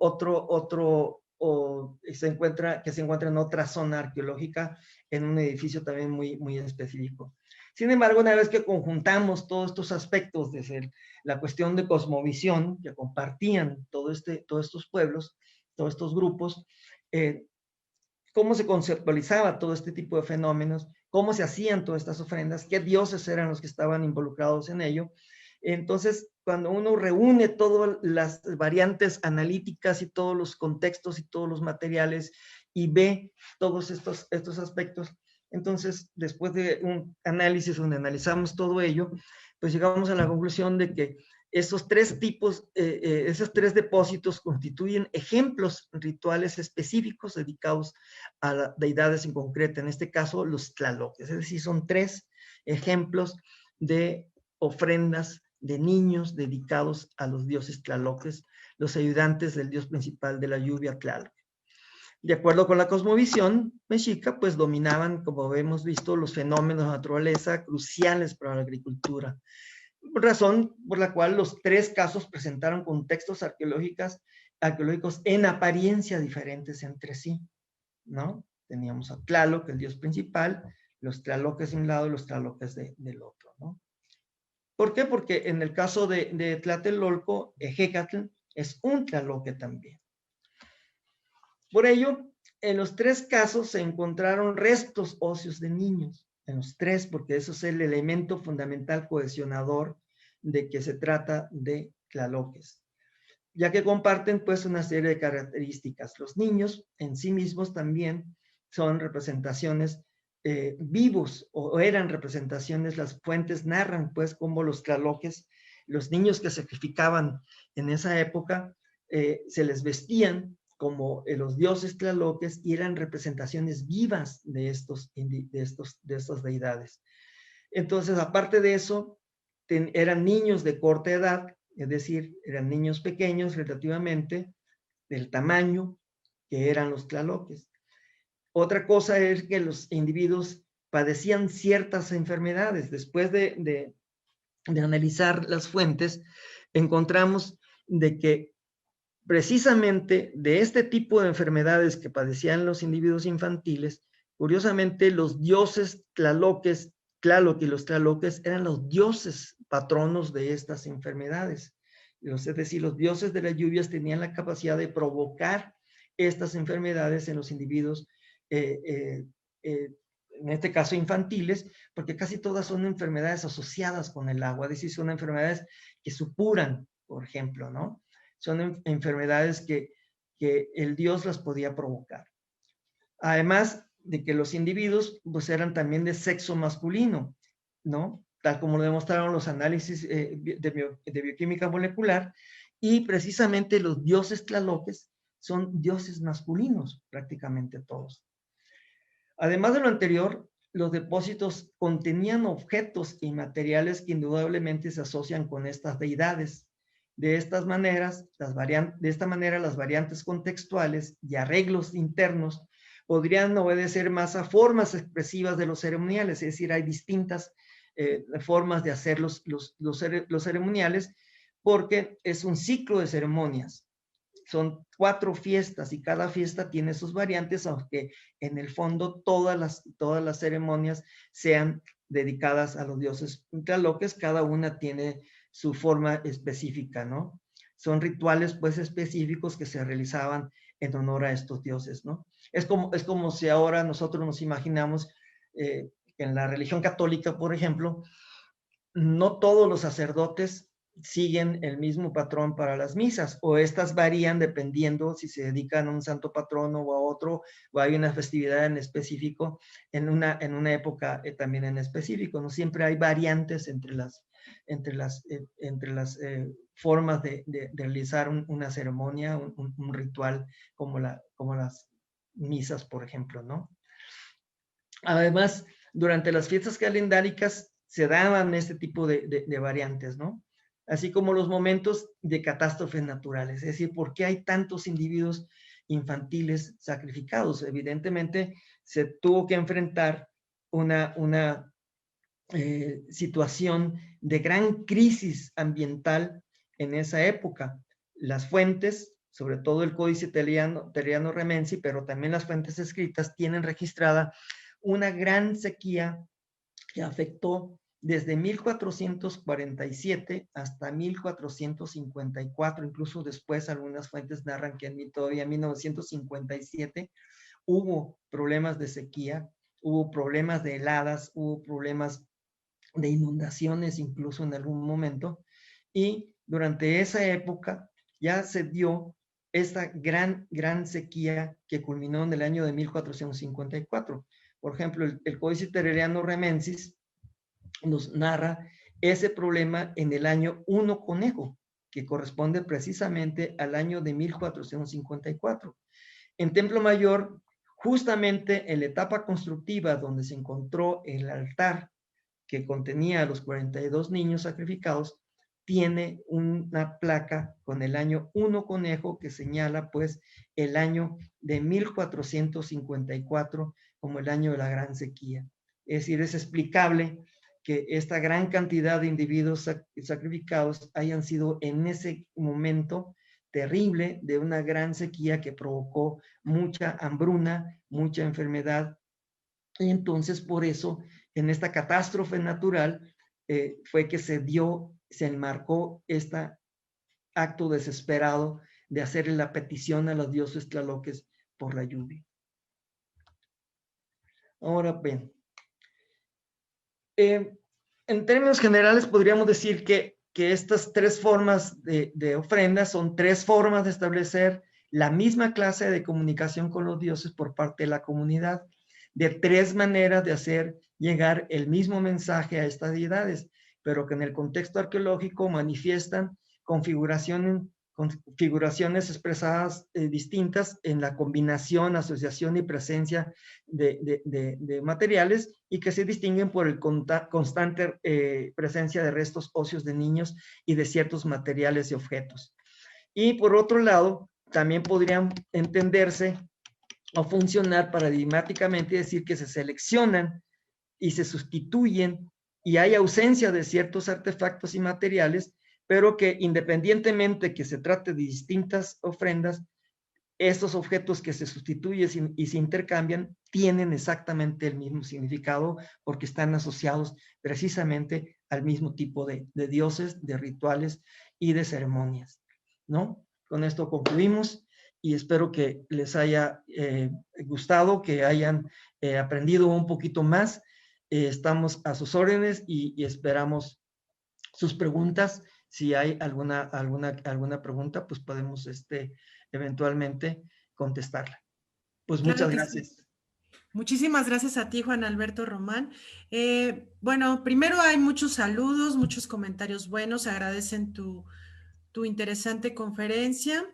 que se encuentra en otra zona arqueológica, en un edificio también muy, muy específico. Sin embargo, una vez que conjuntamos todos estos aspectos, desde la cuestión de cosmovisión que compartían todos estos pueblos, todos estos grupos, cómo se conceptualizaba todo este tipo de fenómenos, cómo se hacían todas estas ofrendas, qué dioses eran los que estaban involucrados en ello. Entonces, cuando uno reúne todas las variantes analíticas y todos los contextos y todos los materiales y ve todos estos aspectos, entonces, después de un análisis donde analizamos todo ello, pues llegamos a la conclusión de que esos 3 tipos, esos 3 depósitos constituyen ejemplos rituales específicos dedicados a deidades en concreto, en este caso los tlaloques, es decir, son 3 ejemplos de ofrendas de niños dedicados a los dioses tlaloques, los ayudantes del dios principal de la lluvia Tlaloc. De acuerdo con la cosmovisión mexica, pues dominaban, como hemos visto, los fenómenos de naturaleza cruciales para la agricultura, razón por la cual los 3 casos presentaron contextos arqueológicos en apariencia diferentes entre sí, ¿no? Teníamos a Tlaloc, el dios principal, los tlaloques de un lado y los tlaloques del otro, ¿no? ¿Por qué? Porque en el caso de Tlatelolco, Ejecatl es un tlaloque también. Por ello, en los 3 casos se encontraron restos óseos de niños, en los 3, porque eso es el elemento fundamental cohesionador de que se trata de tlaloques, ya que comparten pues una serie de características. Los niños en sí mismos también son representaciones vivos, o eran representaciones. Las fuentes narran pues cómo los tlaloques, los niños que sacrificaban en esa época, se les vestían como los dioses tlaloques, y eran representaciones vivas de estas deidades. Entonces, aparte de eso, eran niños de corta edad, es decir, eran niños pequeños relativamente, del tamaño que eran los tlaloques. Otra cosa es que los individuos padecían ciertas enfermedades. Después de analizar las fuentes, encontramos de que precisamente de este tipo de enfermedades que padecían los individuos infantiles, curiosamente los dioses tlaloques, Tlaloc y los tlaloques eran los dioses patronos de estas enfermedades. Es decir, los dioses de las lluvias tenían la capacidad de provocar estas enfermedades en los individuos, en este caso infantiles, porque casi todas son enfermedades asociadas con el agua, es decir, son enfermedades que supuran, por ejemplo, ¿no? Son enfermedades que el dios las podía provocar. Además de que los individuos pues eran también de sexo masculino, ¿no? Tal como lo demostraron los análisis de bioquímica molecular, y precisamente los dioses tlaloques son dioses masculinos, prácticamente todos. Además de lo anterior, los depósitos contenían objetos y materiales que indudablemente se asocian con estas deidades. De esta manera, las variantes contextuales y arreglos internos podrían obedecer más a formas expresivas de los ceremoniales, es decir, hay distintas formas de hacer los ceremoniales, porque es un ciclo de ceremonias. Son 4 fiestas y cada fiesta tiene sus variantes, aunque en el fondo todas las ceremonias sean dedicadas a los dioses tlaloques, cada una tiene su forma específica, ¿no? Son rituales pues específicos que se realizaban en honor a estos dioses, ¿no? Es como si ahora nosotros nos imaginamos que en la religión católica, por ejemplo, no todos los sacerdotes siguen el mismo patrón para las misas, o estas varían dependiendo si se dedican a un santo patrono o a otro, o hay una festividad en específico en una época también en específico, ¿no? Siempre hay variantes entre las formas de realizar una ceremonia, un ritual como las misas, por ejemplo, ¿no? Además, durante las fiestas calendáricas se daban este tipo de variantes, ¿no? Así como los momentos de catástrofes naturales, es decir, ¿por qué hay tantos individuos infantiles sacrificados? Evidentemente, se tuvo que enfrentar una situación de gran crisis ambiental en esa época. Las fuentes, sobre todo el Códice Terriano-Remensi, pero también las fuentes escritas, tienen registrada una gran sequía que afectó desde 1447 hasta 1454, incluso después algunas fuentes narran que todavía en 1957 hubo problemas de sequía, hubo problemas de heladas, hubo problemas de inundaciones incluso en algún momento, y durante esa época ya se dio esta gran sequía que culminó en el año de 1454. Por ejemplo, el Códice Terriano-Remensis nos narra ese problema en el año 1 Conejo, que corresponde precisamente al año de 1454. En Templo Mayor, justamente en la etapa constructiva donde se encontró el altar que contenía a los 42 niños sacrificados, tiene una placa con el año 1 Conejo que señala pues el año de 1454 como el año de la gran sequía. Es decir, es explicable que esta gran cantidad de individuos sacrificados hayan sido en ese momento terrible de una gran sequía que provocó mucha hambruna, mucha enfermedad. Y entonces por eso en esta catástrofe natural fue que se enmarcó este acto desesperado de hacerle la petición a los dioses tlaloques por la lluvia. Ahora bien, en términos generales podríamos decir que estas 3 formas de ofrendas son 3 formas de establecer la misma clase de comunicación con los dioses por parte de la comunidad, de 3 maneras de hacer llegar el mismo mensaje a estas deidades, pero que en el contexto arqueológico manifiestan configuraciones configuraciones expresadas distintas en la combinación, asociación y presencia de materiales y que se distinguen por el constante presencia de restos óseos de niños y de ciertos materiales y objetos. Y por otro lado, también podrían entenderse o funcionar paradigmáticamente y decir que se seleccionan y se sustituyen y hay ausencia de ciertos artefactos y materiales, pero que independientemente que se trate de distintas ofrendas, estos objetos que se sustituyen y se intercambian tienen exactamente el mismo significado porque están asociados precisamente al mismo tipo de dioses, de rituales y de ceremonias, ¿no? Con esto concluimos y espero que les haya gustado, que hayan aprendido un poquito más. Estamos a sus órdenes y esperamos sus preguntas. Si hay alguna pregunta, pues podemos eventualmente contestarla. Pues Claro muchas que sí. gracias. Muchísimas gracias a ti, Juan Alberto Román. Bueno, primero hay muchos saludos, muchos comentarios buenos, agradecen tu interesante conferencia.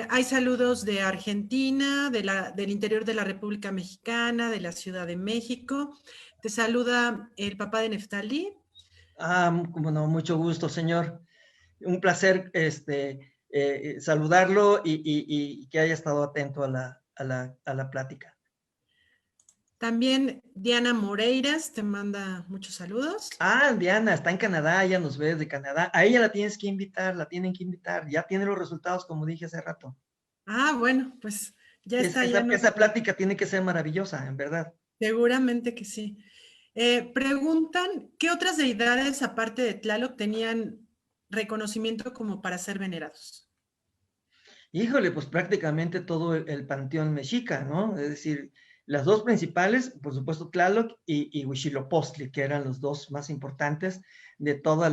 Hay saludos de Argentina, del interior de la República Mexicana, de la Ciudad de México. Te saluda el papá de Neftalí. Como no, mucho gusto, señor. Un placer saludarlo y que haya estado atento a la plática. También Diana Moreiras te manda muchos saludos. Diana está en Canadá, ella nos ve desde Canadá. A ella la tienes que invitar, la tienen que invitar. Ya tiene los resultados, como dije hace rato. Bueno, pues ya está, ya nos... Esa plática tiene que ser maravillosa, en verdad. Seguramente que sí. Preguntan, ¿qué otras deidades aparte de Tlaloc tenían reconocimiento como para ser venerados? Híjole, pues prácticamente todo el panteón mexica, ¿no? Es decir, las dos principales, por supuesto, Tlaloc y Huitzilopochtli, que eran los dos más importantes de toda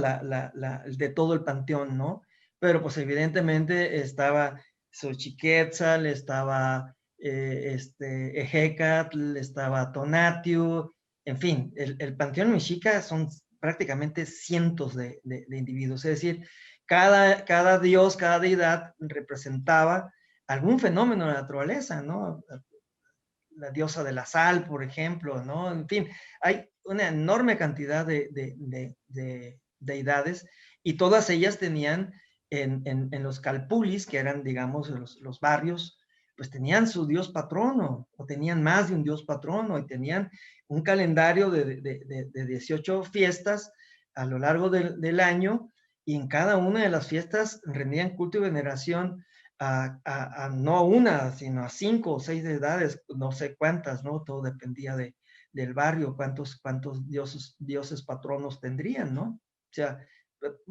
de todo el panteón, ¿no? Pero pues evidentemente estaba Xochiquetzal, estaba Ejecatl, estaba Tonatiuh, en fin, el panteón mexica son prácticamente cientos de individuos, es decir, cada dios, cada deidad representaba algún fenómeno de la naturaleza, ¿no? La diosa de la sal, por ejemplo, ¿no? En fin, hay una enorme cantidad de deidades y todas ellas tenían en los calpulis, que eran, digamos, los barrios, pues tenían su dios patrono, o tenían más de un dios patrono, y tenían un calendario de 18 fiestas a lo largo del año, y en cada una de las fiestas rendían culto y veneración a no a una, sino a 5 o 6 deidades, no sé cuántas, ¿no? Todo dependía del barrio, cuántos dioses patronos tendrían, ¿no? O sea,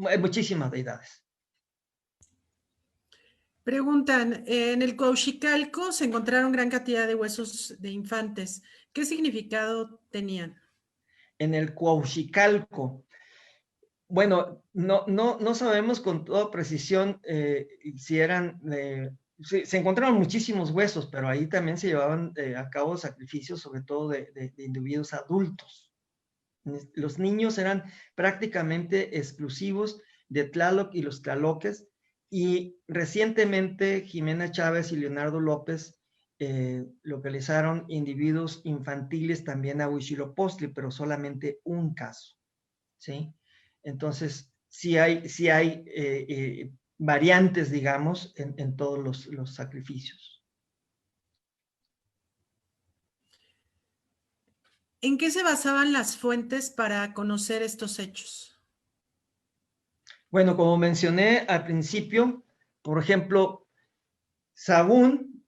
hay muchísimas deidades. Preguntan, en el Cuauhxicalco se encontraron gran cantidad de huesos de infantes. ¿Qué significado tenían? En el Cuauhxicalco, bueno, no sabemos con toda precisión si eran, se encontraron muchísimos huesos, pero ahí también se llevaban a cabo sacrificios, sobre todo de individuos adultos. Los niños eran prácticamente exclusivos de Tlaloc y los tlaloques, y recientemente Jimena Chávez y Leonardo López localizaron individuos infantiles también a Huitzilopochtli, pero solamente un caso, ¿sí? Entonces, sí hay variantes, digamos, en todos los sacrificios. ¿En qué se basaban las fuentes para conocer estos hechos? Bueno, como mencioné al principio, por ejemplo, Sahagún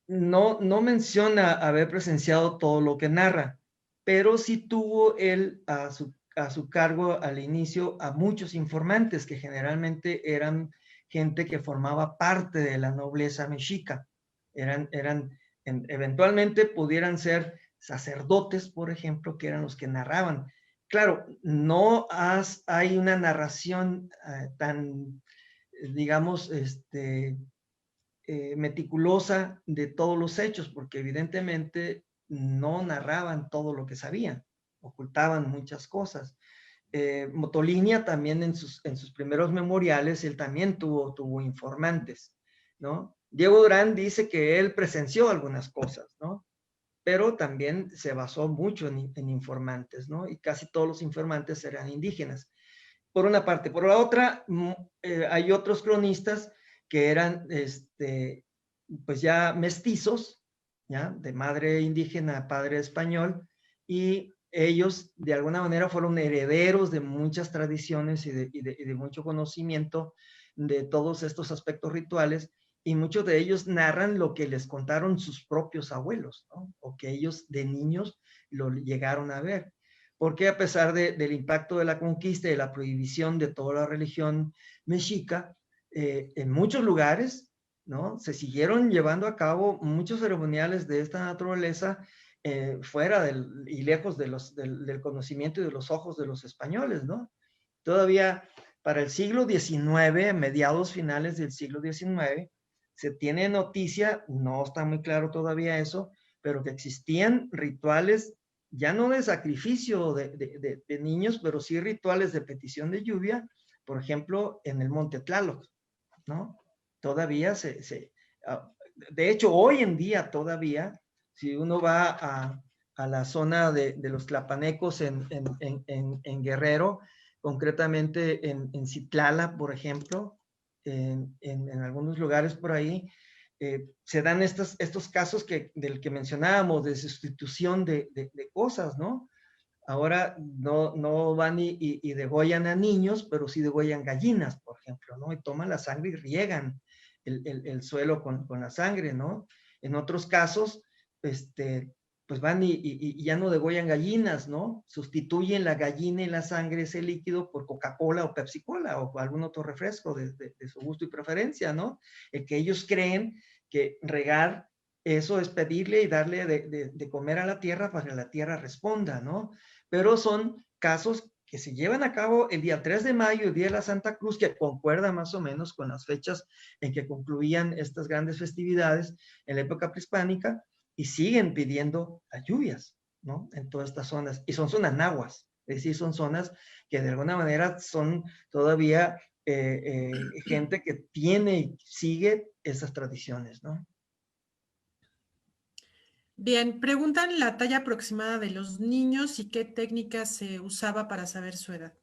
no menciona haber presenciado todo lo que narra, pero sí tuvo él a su cargo al inicio a muchos informantes que generalmente eran gente que formaba parte de la nobleza mexica. Eventualmente pudieran ser sacerdotes, por ejemplo, que eran los que narraban. Claro, no hay una narración tan, digamos, meticulosa de todos los hechos, porque evidentemente no narraban todo lo que sabían, ocultaban muchas cosas. Motolinia también en sus primeros memoriales, él también tuvo informantes, ¿no? Diego Durán dice que él presenció algunas cosas, ¿no? Pero también se basó mucho en informantes, ¿no? Y casi todos los informantes eran indígenas. Por una parte. Por la otra, hay otros cronistas que eran, pues ya mestizos, ¿ya? De madre indígena, padre español, y ellos de alguna manera fueron herederos de muchas tradiciones y de mucho conocimiento de todos estos aspectos rituales, y muchos de ellos narran lo que les contaron sus propios abuelos, ¿no? O que ellos de niños lo llegaron a ver. Porque a pesar del impacto de la conquista y de la prohibición de toda la religión mexica, en muchos lugares, ¿no? Se siguieron llevando a cabo muchos ceremoniales de esta naturaleza fuera y lejos del conocimiento y de los ojos de los españoles, ¿no? Todavía para el siglo XIX, mediados finales del siglo XIX, se tiene noticia, no está muy claro todavía eso, pero que existían rituales ya no de sacrificio de niños, pero sí rituales de petición de lluvia, por ejemplo, en el Monte Tlaloc, ¿no? Todavía de hecho, hoy en día todavía, si uno va a la zona de los tlapanecos en Guerrero, concretamente en Citlala, por ejemplo, en algunos lugares por ahí, se dan estos casos del que mencionábamos, de sustitución de cosas, ¿no? Ahora no van y degollan a niños, pero sí degollan gallinas, por ejemplo, ¿no? Y toman la sangre y riegan el suelo con la sangre, ¿no? En otros casos, pues van y ya no degollan gallinas, ¿no? Sustituyen la gallina y la sangre, ese líquido, por Coca-Cola o Pepsi-Cola o algún otro refresco de su gusto y preferencia, ¿no? El que ellos creen que regar eso es pedirle y darle de comer a la tierra para que la tierra responda, ¿no? Pero son casos que se llevan a cabo el día 3 de mayo, el día de la Santa Cruz, que concuerda más o menos con las fechas en que concluían estas grandes festividades en la época prehispánica, y siguen pidiendo las lluvias, ¿no? En todas estas zonas. Y son zonas nahuas, es decir, son zonas que de alguna manera son todavía gente que tiene y sigue esas tradiciones, ¿no? Bien, preguntan la talla aproximada de los niños y qué técnica se usaba para saber su edad.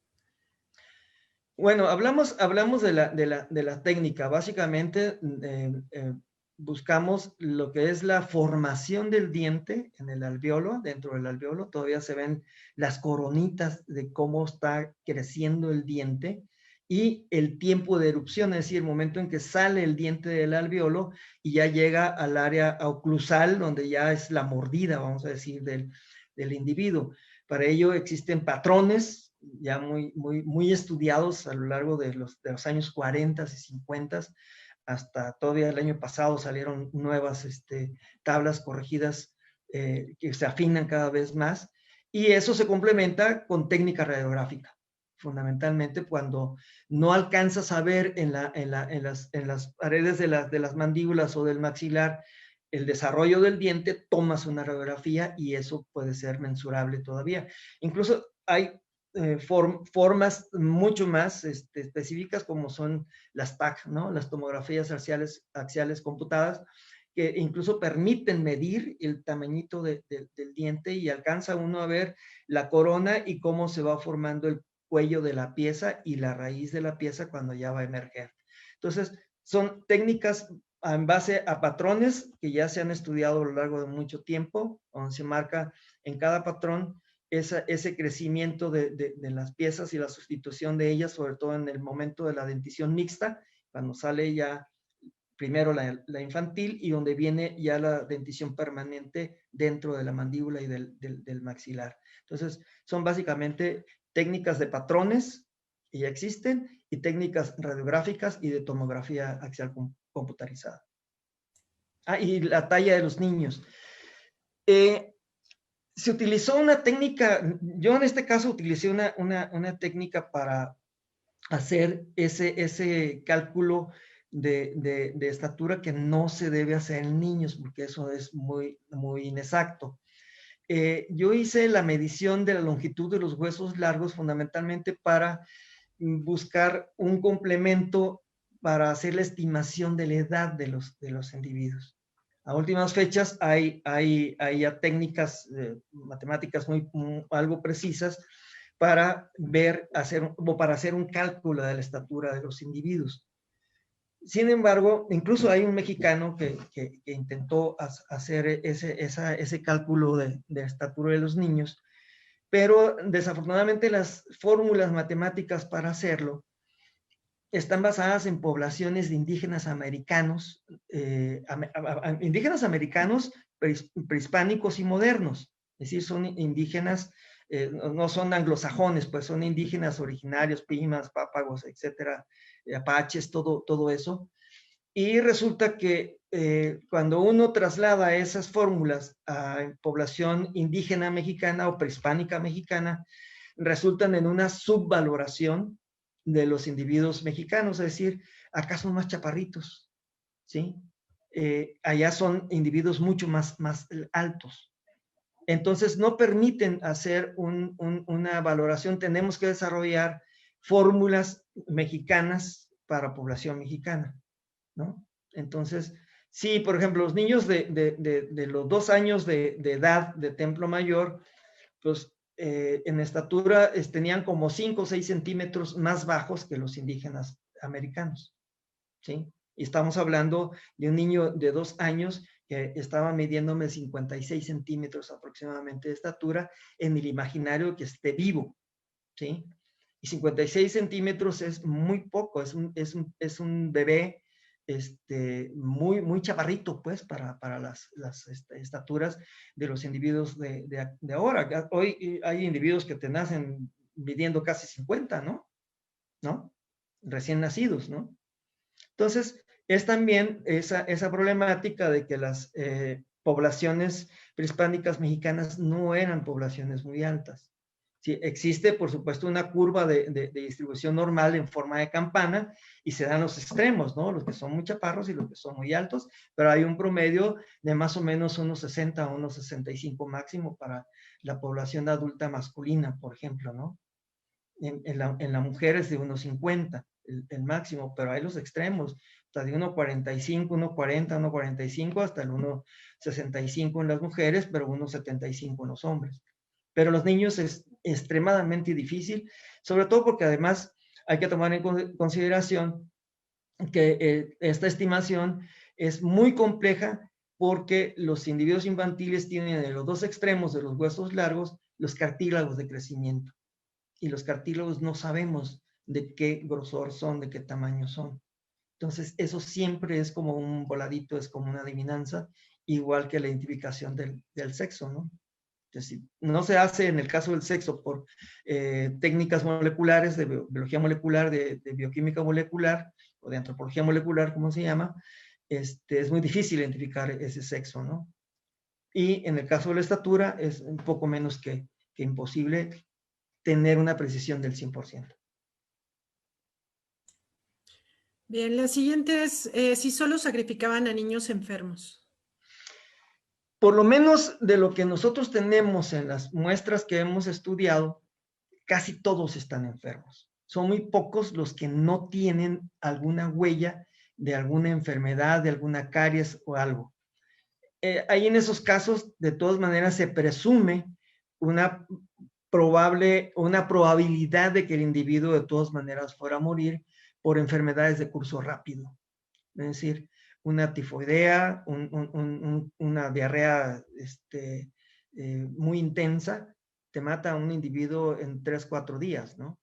Bueno, hablamos de la técnica. Básicamente, buscamos lo que es la formación del diente en el alveolo. Dentro del alveolo todavía se ven las coronitas de cómo está creciendo el diente y el tiempo de erupción, es decir, el momento en que sale el diente del alveolo y ya llega al área oclusal, donde ya es la mordida, vamos a decir, del individuo. Para ello existen patrones ya muy estudiados a lo largo de los años 40 y 50, hasta todavía el año pasado salieron nuevas tablas corregidas que se afinan cada vez más, y eso se complementa con técnica radiográfica. Fundamentalmente, cuando no alcanzas a ver en las paredes de las mandíbulas o del maxilar el desarrollo del diente, tomas una radiografía y eso puede ser mensurable todavía. Incluso hay formas mucho más específicas, como son las TAC, ¿no? Las tomografías axiales computadas, que incluso permiten medir el tamañito del diente, y alcanza uno a ver la corona y cómo se va formando el cuello de la pieza y la raíz de la pieza cuando ya va a emerger. Entonces, son técnicas en base a patrones que ya se han estudiado a lo largo de mucho tiempo, donde se marca en cada patrón ese crecimiento de las piezas y la sustitución de ellas, sobre todo en el momento de la dentición mixta, cuando sale ya primero la infantil y donde viene ya la dentición permanente dentro de la mandíbula y del maxilar. Entonces, son básicamente técnicas de patrones que ya existen y técnicas radiográficas y de tomografía axial computarizada. Y la talla de los niños. Se utilizó una técnica, yo en este caso utilicé una técnica para hacer ese cálculo de estatura que no se debe hacer en niños, porque eso es muy inexacto. yo hice la medición de la longitud de los huesos largos fundamentalmente para buscar un complemento para hacer la estimación de la edad de los individuos. A últimas fechas hay ya técnicas matemáticas algo precisas para para hacer un cálculo de la estatura de los individuos. Sin embargo, incluso hay un mexicano que intentó hacer ese cálculo de estatura de los niños, pero desafortunadamente las fórmulas matemáticas para hacerlo están basadas en poblaciones de indígenas americanos, indígenas americanos prehispánicos y modernos, es decir, son indígenas, no son anglosajones, pues son indígenas originarios, pimas, pápagos, etcétera, apaches, todo eso. Y resulta que cuando uno traslada esas fórmulas a población indígena mexicana o prehispánica mexicana, resultan en una subvaloración de los individuos mexicanos, es decir, acá son más chaparritos, ¿sí? Allá son individuos mucho más altos. Entonces, no permiten hacer una valoración. Tenemos que desarrollar fórmulas mexicanas para población mexicana, ¿no? Entonces, sí, por ejemplo, los niños de los 2 años de edad de Templo Mayor, pues en estatura tenían como 5 o 6 centímetros más bajos que los indígenas americanos, ¿sí? Y estamos hablando de un niño de 2 años que estaba midiéndome 56 centímetros aproximadamente de estatura en el imaginario que esté vivo, ¿sí? Y 56 centímetros es muy poco, es un bebé muy chaparrito, pues, para las estaturas de los individuos de ahora. Hoy hay individuos que te nacen midiendo casi 50, ¿no? Recién nacidos, ¿no? Entonces, es también esa problemática de que las poblaciones prehispánicas mexicanas no eran poblaciones muy altas. Sí, existe, por supuesto, una curva de distribución normal en forma de campana y se dan los extremos, ¿no? Los que son muy chaparros y los que son muy altos, pero hay un promedio de más o menos unos 60 a unos 65 máximo para la población adulta masculina, por ejemplo, ¿no? En la mujer es de unos 50 el máximo, pero hay los extremos, o sea, de 1,45, 1,40, 1,45 hasta el 1,65 en las mujeres, pero 1,75 en los hombres. Pero los niños es extremadamente difícil, sobre todo porque además hay que tomar en consideración que esta estimación es muy compleja porque los individuos infantiles tienen en los 2 extremos de los huesos largos los cartílagos de crecimiento. Y los cartílagos no sabemos de qué grosor son, de qué tamaño son. Entonces, eso siempre es como un voladito, es como una adivinanza, igual que la identificación del sexo, ¿no? Entonces, no se hace en el caso del sexo por técnicas moleculares, de biología molecular, de bioquímica molecular, o de antropología molecular, como se llama, es muy difícil identificar ese sexo, ¿no? Y en el caso de la estatura, es un poco menos que imposible tener una precisión del 100%. Bien, la siguiente es si solo sacrificaban a niños enfermos. Por lo menos de lo que nosotros tenemos en las muestras que hemos estudiado, casi todos están enfermos. Son muy pocos los que no tienen alguna huella de alguna enfermedad, de alguna caries o algo. Ahí en esos casos, de todas maneras, se presume una probabilidad de que el individuo de todas maneras fuera a morir por enfermedades de curso rápido. Es decir, una tifoidea, una diarrea muy intensa, te mata a un individuo en 3, 4 días, ¿no?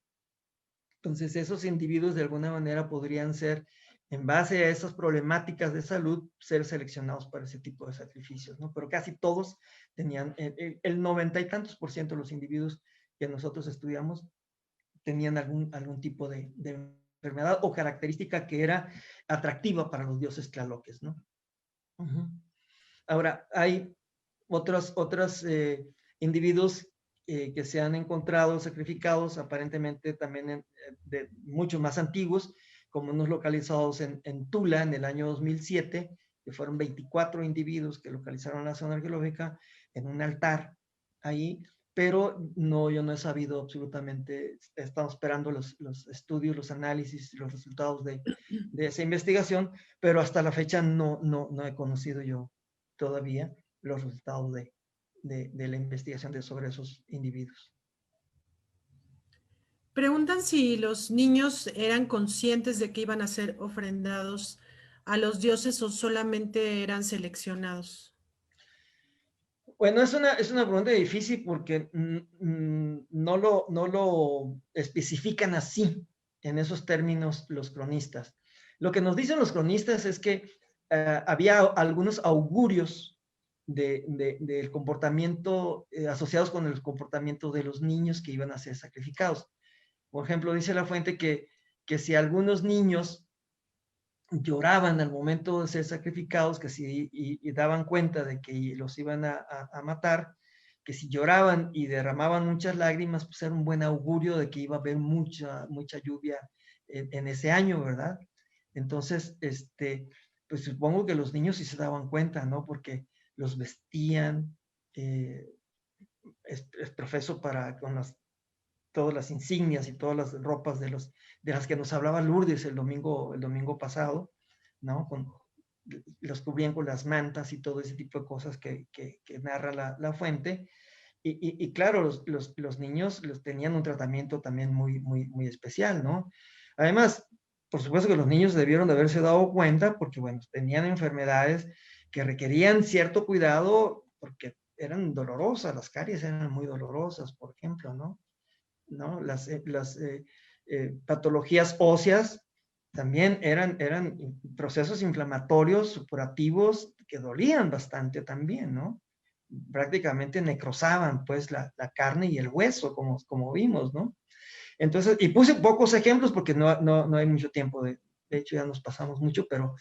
Entonces, esos individuos de alguna manera podrían ser, en base a esas problemáticas de salud, ser seleccionados para ese tipo de sacrificios, ¿no? Pero casi todos tenían, el 90 y tantos % de los individuos que nosotros estudiamos tenían algún tipo de enfermedad o característica que era atractiva para los dioses tlaloques, ¿no? Ahora, hay otros individuos que se han encontrado sacrificados, aparentemente también de mucho más antiguos, como unos localizados en Tula en el año 2007, que fueron 24 individuos que localizaron la zona arqueológica en un altar ahí, pero no, yo no he sabido absolutamente, estamos esperando los estudios, los análisis, los resultados de esa investigación, pero hasta la fecha no he conocido yo todavía los resultados de la investigación sobre esos individuos. Preguntan si los niños eran conscientes de que iban a ser ofrendados a los dioses o solamente eran seleccionados. Bueno, es una pregunta difícil porque no lo especifican así en esos términos los cronistas. Lo que nos dicen los cronistas es que había algunos augurios del comportamiento asociados con el comportamiento de los niños que iban a ser sacrificados. Por ejemplo, dice la fuente que si algunos niños lloraban al momento de ser sacrificados, que si y daban cuenta de que los iban a matar, que si lloraban y derramaban muchas lágrimas, pues era un buen augurio de que iba a haber mucha lluvia en ese año, ¿verdad? Entonces, pues supongo que los niños sí se daban cuenta, ¿no? Porque los vestían, es profeso con todas las insignias y todas las ropas de las que nos hablaba Lourdes el domingo pasado, ¿no? Los cubrían con las mantas y todo ese tipo de cosas que narra la fuente. Y claro, los niños tenían un tratamiento también muy especial, ¿no? Además, por supuesto que los niños debieron de haberse dado cuenta porque, bueno, tenían enfermedades que requerían cierto cuidado porque eran dolorosas, las caries eran muy dolorosas, por ejemplo, ¿no? Las patologías óseas también eran procesos inflamatorios supurativos que dolían bastante también, ¿no? Prácticamente necrosaban pues la carne y el hueso, como vimos, ¿no? Entonces, y puse pocos ejemplos porque no hay mucho tiempo, de hecho ya nos pasamos mucho, pero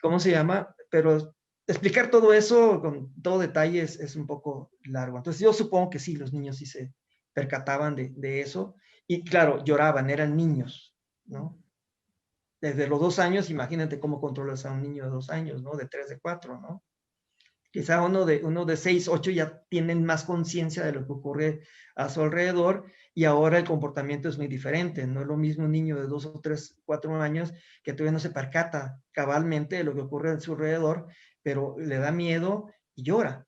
¿cómo se llama? Pero explicar todo eso con todo detalle es un poco largo. Entonces yo supongo que sí, los niños sí se percataban de eso y claro, lloraban, eran niños, ¿no? Desde los 2 años, imagínate cómo controlas a un niño de 2 años, ¿no? De 3, de 4, ¿no? Quizá uno de 6, 8 ya tienen más conciencia de lo que ocurre a su alrededor y ahora el comportamiento es muy diferente. No es lo mismo un niño de 2 o 3, 4 años que todavía no se percata cabalmente de lo que ocurre a su alrededor, pero le da miedo y llora.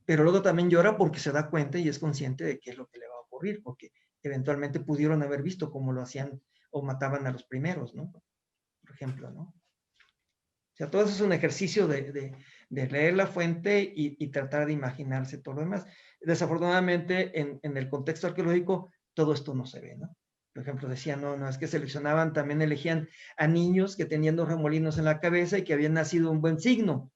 Pero luego también llora porque se da cuenta y es consciente de qué es lo que le va a ocurrir, porque eventualmente pudieron haber visto cómo lo hacían o mataban a los primeros, ¿no? Por ejemplo, ¿no? O sea, todo eso es un ejercicio de leer la fuente y tratar de imaginarse todo lo demás. Desafortunadamente, en el contexto arqueológico, todo esto no se ve, ¿no? Por ejemplo, decían, no, es que seleccionaban, también elegían a niños que tenían 2 remolinos en la cabeza y que habían nacido un buen signo.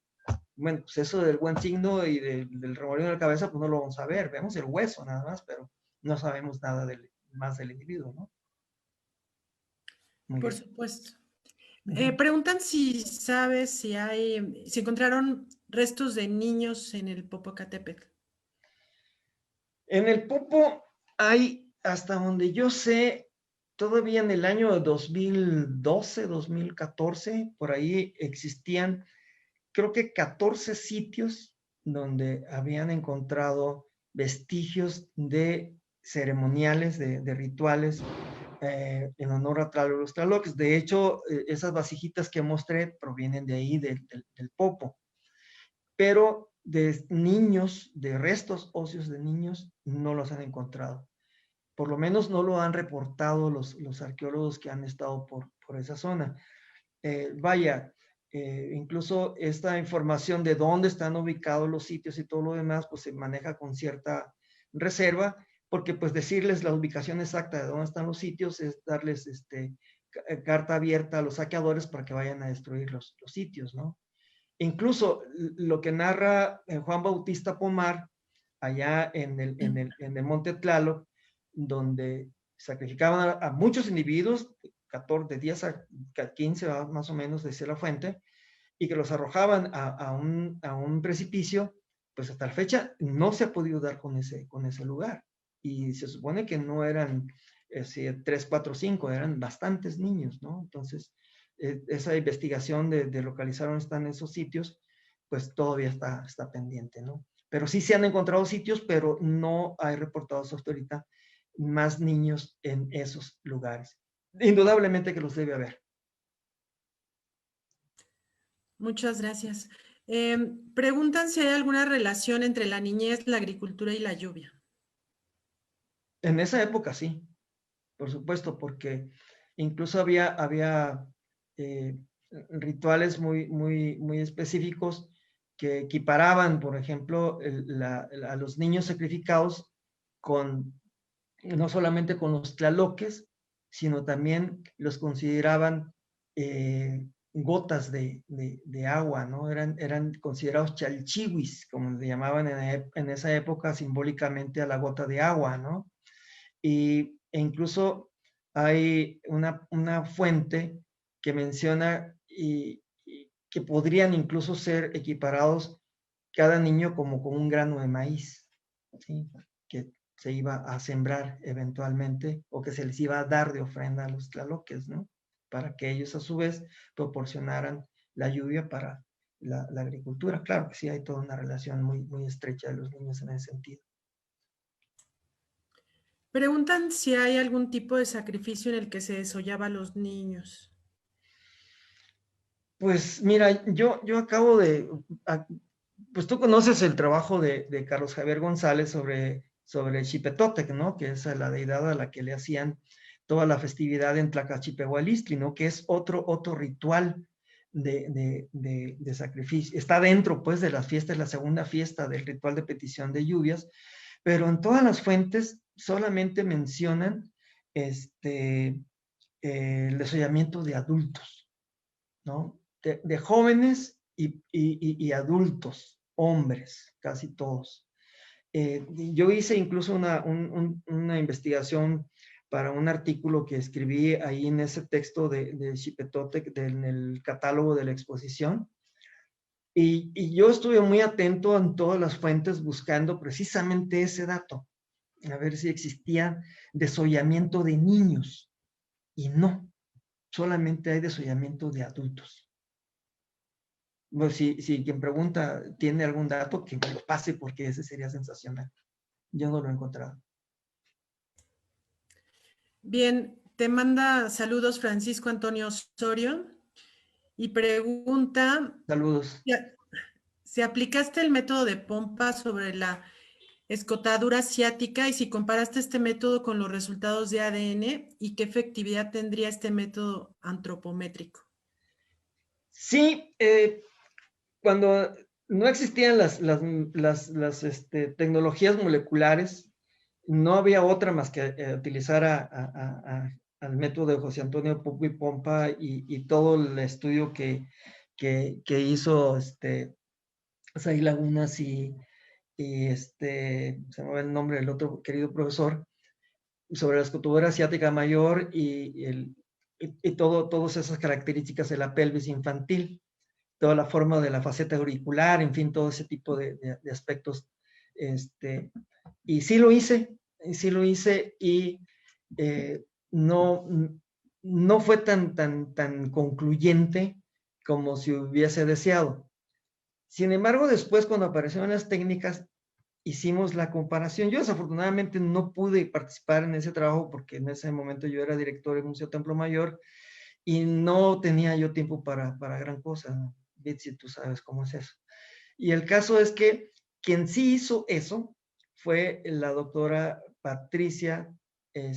Bueno, pues eso del buen signo y del remolino en la cabeza, pues no lo vamos a ver. Vemos el hueso nada más, pero no sabemos nada más del individuo, ¿no? Muy Por bien. supuesto. Uh-huh. Preguntan si sabes si encontraron restos de niños en el Popocatépetl. En el Popo hay, hasta donde yo sé, todavía en el año 2012, 2014, por ahí existían, creo que 14 sitios donde habían encontrado vestigios de ceremoniales, de rituales en honor a Tlaloc Tlalocs. De hecho, esas vasijitas que mostré provienen de ahí, del Popo. Pero de niños, de restos óseos de niños, no los han encontrado. Por lo menos no lo han reportado los arqueólogos que han estado por esa zona. Vaya, incluso esta información de dónde están ubicados los sitios y todo lo demás, pues se maneja con cierta reserva, porque pues decirles la ubicación exacta de dónde están los sitios es darles carta abierta a los saqueadores para que vayan a destruir los sitios, ¿no? Incluso lo que narra Juan Bautista Pomar, allá en el Monte Tlaloc, donde sacrificaban a muchos individuos, 14, de 10 a 15 más o menos, decía la fuente, y que los arrojaban a un precipicio, pues hasta la fecha no se ha podido dar con ese lugar. Y se supone que no eran 3, 4, 5, eran bastantes niños, ¿no? Entonces, esa investigación de localizar dónde están esos sitios, pues todavía está pendiente, ¿no? Pero sí se han encontrado sitios, pero no hay reportados hasta ahorita más niños en esos lugares. Indudablemente que los debe haber. Muchas gracias. Preguntan si hay alguna relación entre la niñez, la agricultura y la lluvia. En esa época sí, por supuesto, porque incluso había rituales muy específicos que equiparaban, por ejemplo, a los niños sacrificados con, no solamente con los tlaloques, sino también los consideraban gotas de agua, ¿no? Eran considerados chalchihuis, como le llamaban en esa época simbólicamente a la gota de agua, ¿no? E incluso hay una fuente que menciona y que podrían incluso ser equiparados cada niño como con un grano de maíz, ¿sí? Que se iba a sembrar eventualmente o que se les iba a dar de ofrenda a los tlaloques, ¿no? Para que ellos a su vez proporcionaran la lluvia para la agricultura. Claro que sí, hay toda una relación muy estrecha de los niños en ese sentido. Preguntan si hay algún tipo de sacrificio en el que se desollaba a los niños. Pues mira, yo acabo pues tú conoces el trabajo de Carlos Javier González sobre Xipetotec, ¿no? Que es la deidad a la que le hacían toda la festividad en Tlacachipehualistli, ¿no? Que es otro ritual de sacrificio. Está dentro, pues, de las fiestas, la segunda fiesta del ritual de petición de lluvias, pero en todas las fuentes solamente mencionan el desollamiento de adultos, ¿no? De jóvenes y adultos, hombres, casi todos. Yo hice incluso una investigación para un artículo que escribí ahí en ese texto de Xipetotec, en el catálogo de la exposición, y yo estuve muy atento en todas las fuentes buscando precisamente ese dato, a ver si existía desollamiento de niños, y no, solamente hay desollamiento de adultos. Bueno, si quien pregunta tiene algún dato, que me lo pase porque ese sería sensacional. Yo no lo he encontrado. Bien, te manda saludos Francisco Antonio Osorio y pregunta Saludos. si aplicaste el método de Pompa sobre la escotadura ciática y si comparaste este método con los resultados de ADN y qué efectividad tendría este método antropométrico. Sí, cuando no existían las tecnologías moleculares, no había otra más que utilizar al método de José Antonio Pompa y Pompa y todo el estudio que hizo Zay Lagunas se me va el nombre del otro querido profesor, sobre la escotadura asiática mayor y todas esas características de la pelvis infantil, toda la forma de la faceta auricular, en fin, todo ese tipo de aspectos. Y sí lo hice y no, no fue tan concluyente como si hubiese deseado. Sin embargo, después cuando aparecieron las técnicas, hicimos la comparación. Yo desafortunadamente no pude participar en ese trabajo porque en ese momento yo era director del Museo Templo Mayor y no tenía yo tiempo para gran cosa, ¿no? Bitsy, tú sabes cómo es eso. Y el caso es que quien sí hizo eso fue la doctora Patricia, ay,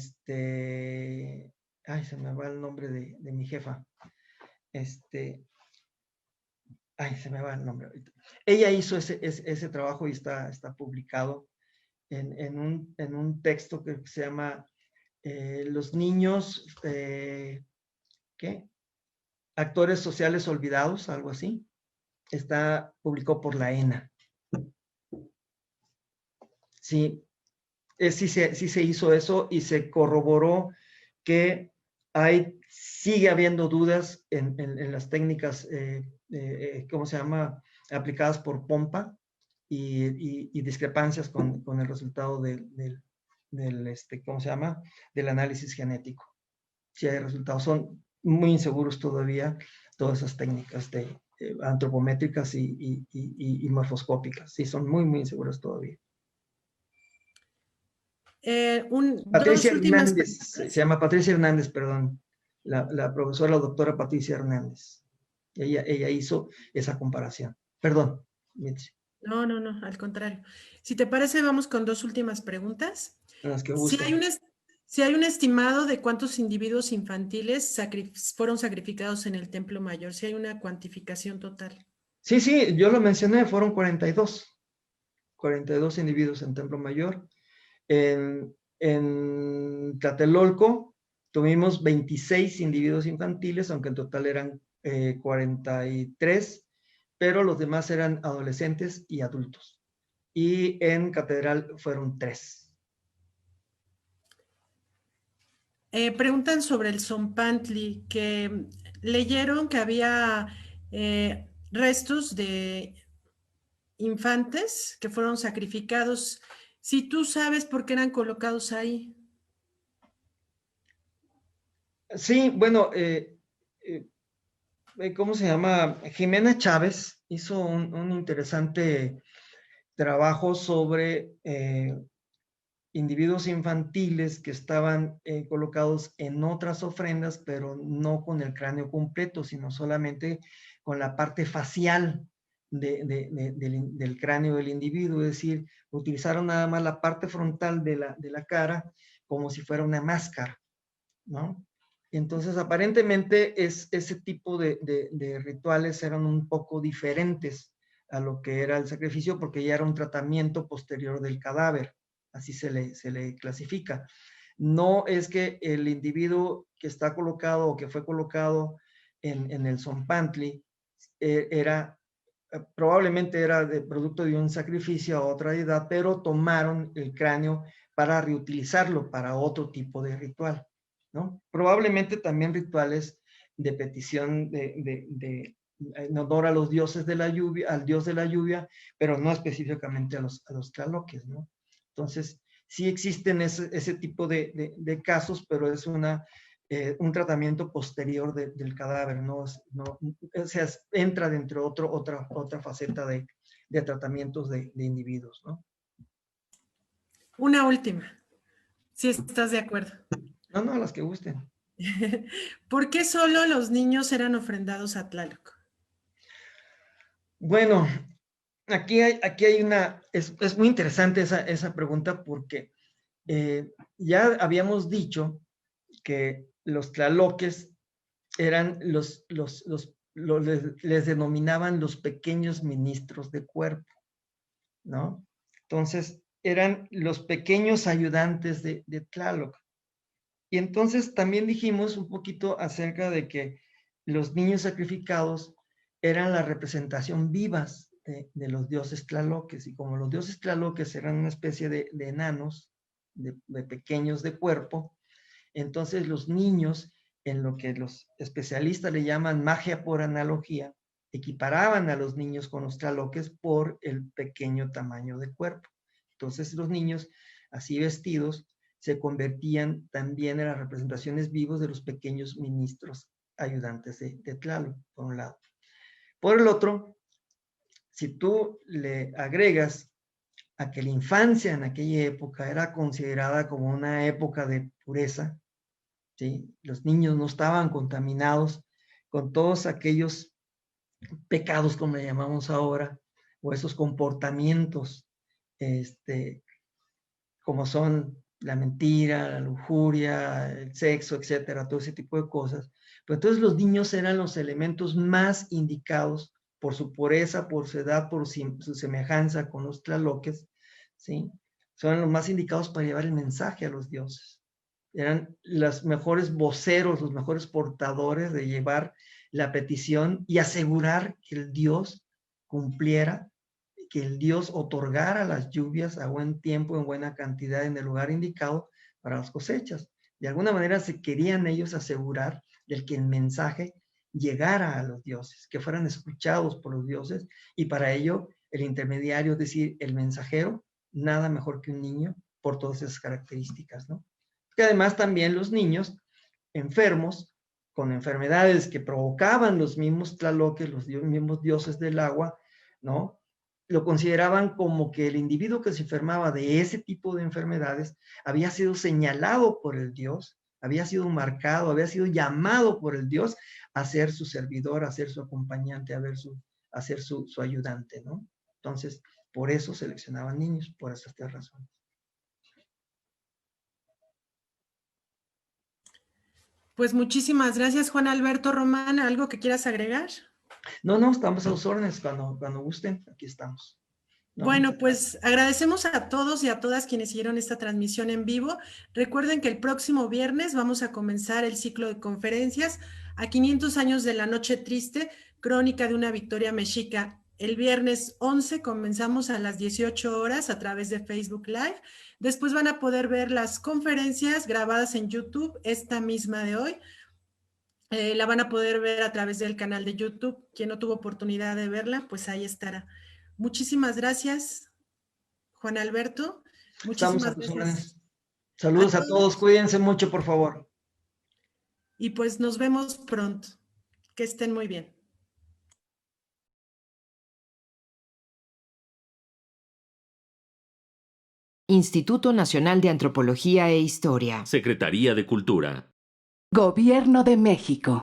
se me va el nombre de mi jefa, ay, se me va el nombre ahorita. Ella hizo ese trabajo y está publicado en un texto que se llama Los niños, ¿qué? Actores sociales olvidados, algo así. Publicó por la ENA. Sí, sí se hizo eso y se corroboró que sigue habiendo dudas en las técnicas, ¿cómo se llama?, aplicadas por Pompa y discrepancias con el resultado del ¿cómo se llama?, del análisis genético. Sí hay resultados, son muy inseguros todavía todas esas técnicas antropométricas y morfoscópicas. Sí, son muy, muy inseguras todavía. Dos Patricia últimas Hernández, se preguntas. llama Patricia Hernández, perdón, la profesora, la doctora Patricia Hernández. Ella hizo esa comparación. Perdón, Mitzi, No, no, no, al contrario. Si te parece, vamos con dos últimas preguntas. las que Si hay gusten. si hay un estimado de cuántos individuos infantiles fueron sacrificados en el Templo Mayor, si hay una cuantificación total. Sí, sí, yo lo mencioné, fueron 42 individuos en Templo Mayor. En Tlatelolco tuvimos 26 individuos infantiles, aunque en total eran 43, pero los demás eran adolescentes y adultos. Y en Catedral fueron 3. Preguntan sobre el Zompantli, que leyeron que había restos de infantes que fueron sacrificados. Si tú sabes por qué eran colocados ahí. Sí, bueno, ¿cómo se llama? Jimena Chávez hizo un interesante trabajo sobre individuos infantiles que estaban colocados en otras ofrendas, pero no con el cráneo completo, sino solamente con la parte facial del cráneo del individuo, es decir, utilizaron nada más la parte frontal de la cara como si fuera una máscara, ¿no? Entonces, aparentemente, ese tipo de rituales eran un poco diferentes a lo que era el sacrificio, porque ya era un tratamiento posterior del cadáver, así se le clasifica. No es que el individuo que está colocado o que fue colocado en el Zompantli probablemente era de producto de un sacrificio a otra deidad, pero tomaron el cráneo para reutilizarlo para otro tipo de ritual, ¿no? Probablemente también rituales de petición en honor a los dioses de la lluvia, al dios de la lluvia, pero no específicamente a los tlaloques, ¿no? Entonces, sí existen ese tipo de casos, pero es un tratamiento posterior del cadáver, no, o sea, entra dentro de otra faceta de tratamientos de individuos, ¿no? Una última, si estás de acuerdo. No, no, las que gusten. ¿Por qué solo los niños eran ofrendados a Tlaloc? Bueno, aquí hay es muy interesante esa pregunta porque ya habíamos dicho que los tlaloques eran les denominaban los pequeños ministros de cuerpo, ¿no? Entonces, eran los pequeños ayudantes de Tlaloc. Y entonces también dijimos un poquito acerca de que los niños sacrificados eran la representación vivas de los dioses tlaloques, y como los dioses tlaloques eran una especie de enanos, de pequeños de cuerpo, entonces los niños, en lo que los especialistas le llaman magia por analogía, equiparaban a los niños con los tlaloques por el pequeño tamaño de cuerpo. Entonces los niños, así vestidos, se convertían también en las representaciones vivas de los pequeños ministros ayudantes de Tlaloc, por un lado. Por el otro, si tú le agregas a que la infancia en aquella época era considerada como una época de pureza, ¿sí? Los niños no estaban contaminados con todos aquellos pecados, como le llamamos ahora, o esos comportamientos, como son la mentira, la lujuria, el sexo, etcétera, todo ese tipo de cosas. Pero entonces los niños eran los elementos más indicados por su pureza, por su edad, por su semejanza con los tlaloques, ¿sí? Son los más indicados para llevar el mensaje a los dioses. Eran los mejores voceros, los mejores portadores de llevar la petición y asegurar que el Dios cumpliera, que el Dios otorgara las lluvias a buen tiempo, en buena cantidad, en el lugar indicado para las cosechas. De alguna manera se querían ellos asegurar de que el mensaje llegara a los dioses, que fueran escuchados por los dioses, y para ello el intermediario, es decir, el mensajero, nada mejor que un niño por todas esas características, ¿no? Que además también los niños enfermos con enfermedades que provocaban los mismos tlaloques, los mismos dioses del agua, ¿no? Lo consideraban como que el individuo que se enfermaba de ese tipo de enfermedades había sido señalado por el dios, había sido marcado, había sido llamado por el dios a ser su servidor, a ser su acompañante, a ser su ayudante, ¿no? Entonces, por eso seleccionaban niños, por esas tres razones. Pues muchísimas gracias, Juan Alberto Román. ¿Algo que quieras agregar? No, estamos a sus órdenes cuando gusten, aquí estamos. ¿No? Bueno, pues agradecemos a todos y a todas quienes siguieron esta transmisión en vivo. Recuerden que el próximo viernes vamos a comenzar el ciclo de conferencias a 500 años de la Noche Triste, crónica de una victoria mexica. El viernes 11 comenzamos a las 18 horas a través de Facebook Live. Después van a poder ver las conferencias grabadas en YouTube, esta misma de hoy. La van a poder ver a través del canal de YouTube. Quien no tuvo oportunidad de verla, pues ahí estará. Muchísimas gracias, Juan Alberto. Muchísimas gracias. Saludos a todos, cuídense mucho, por favor. Y pues nos vemos pronto. Que estén muy bien. Instituto Nacional de Antropología e Historia. Secretaría de Cultura. Gobierno de México.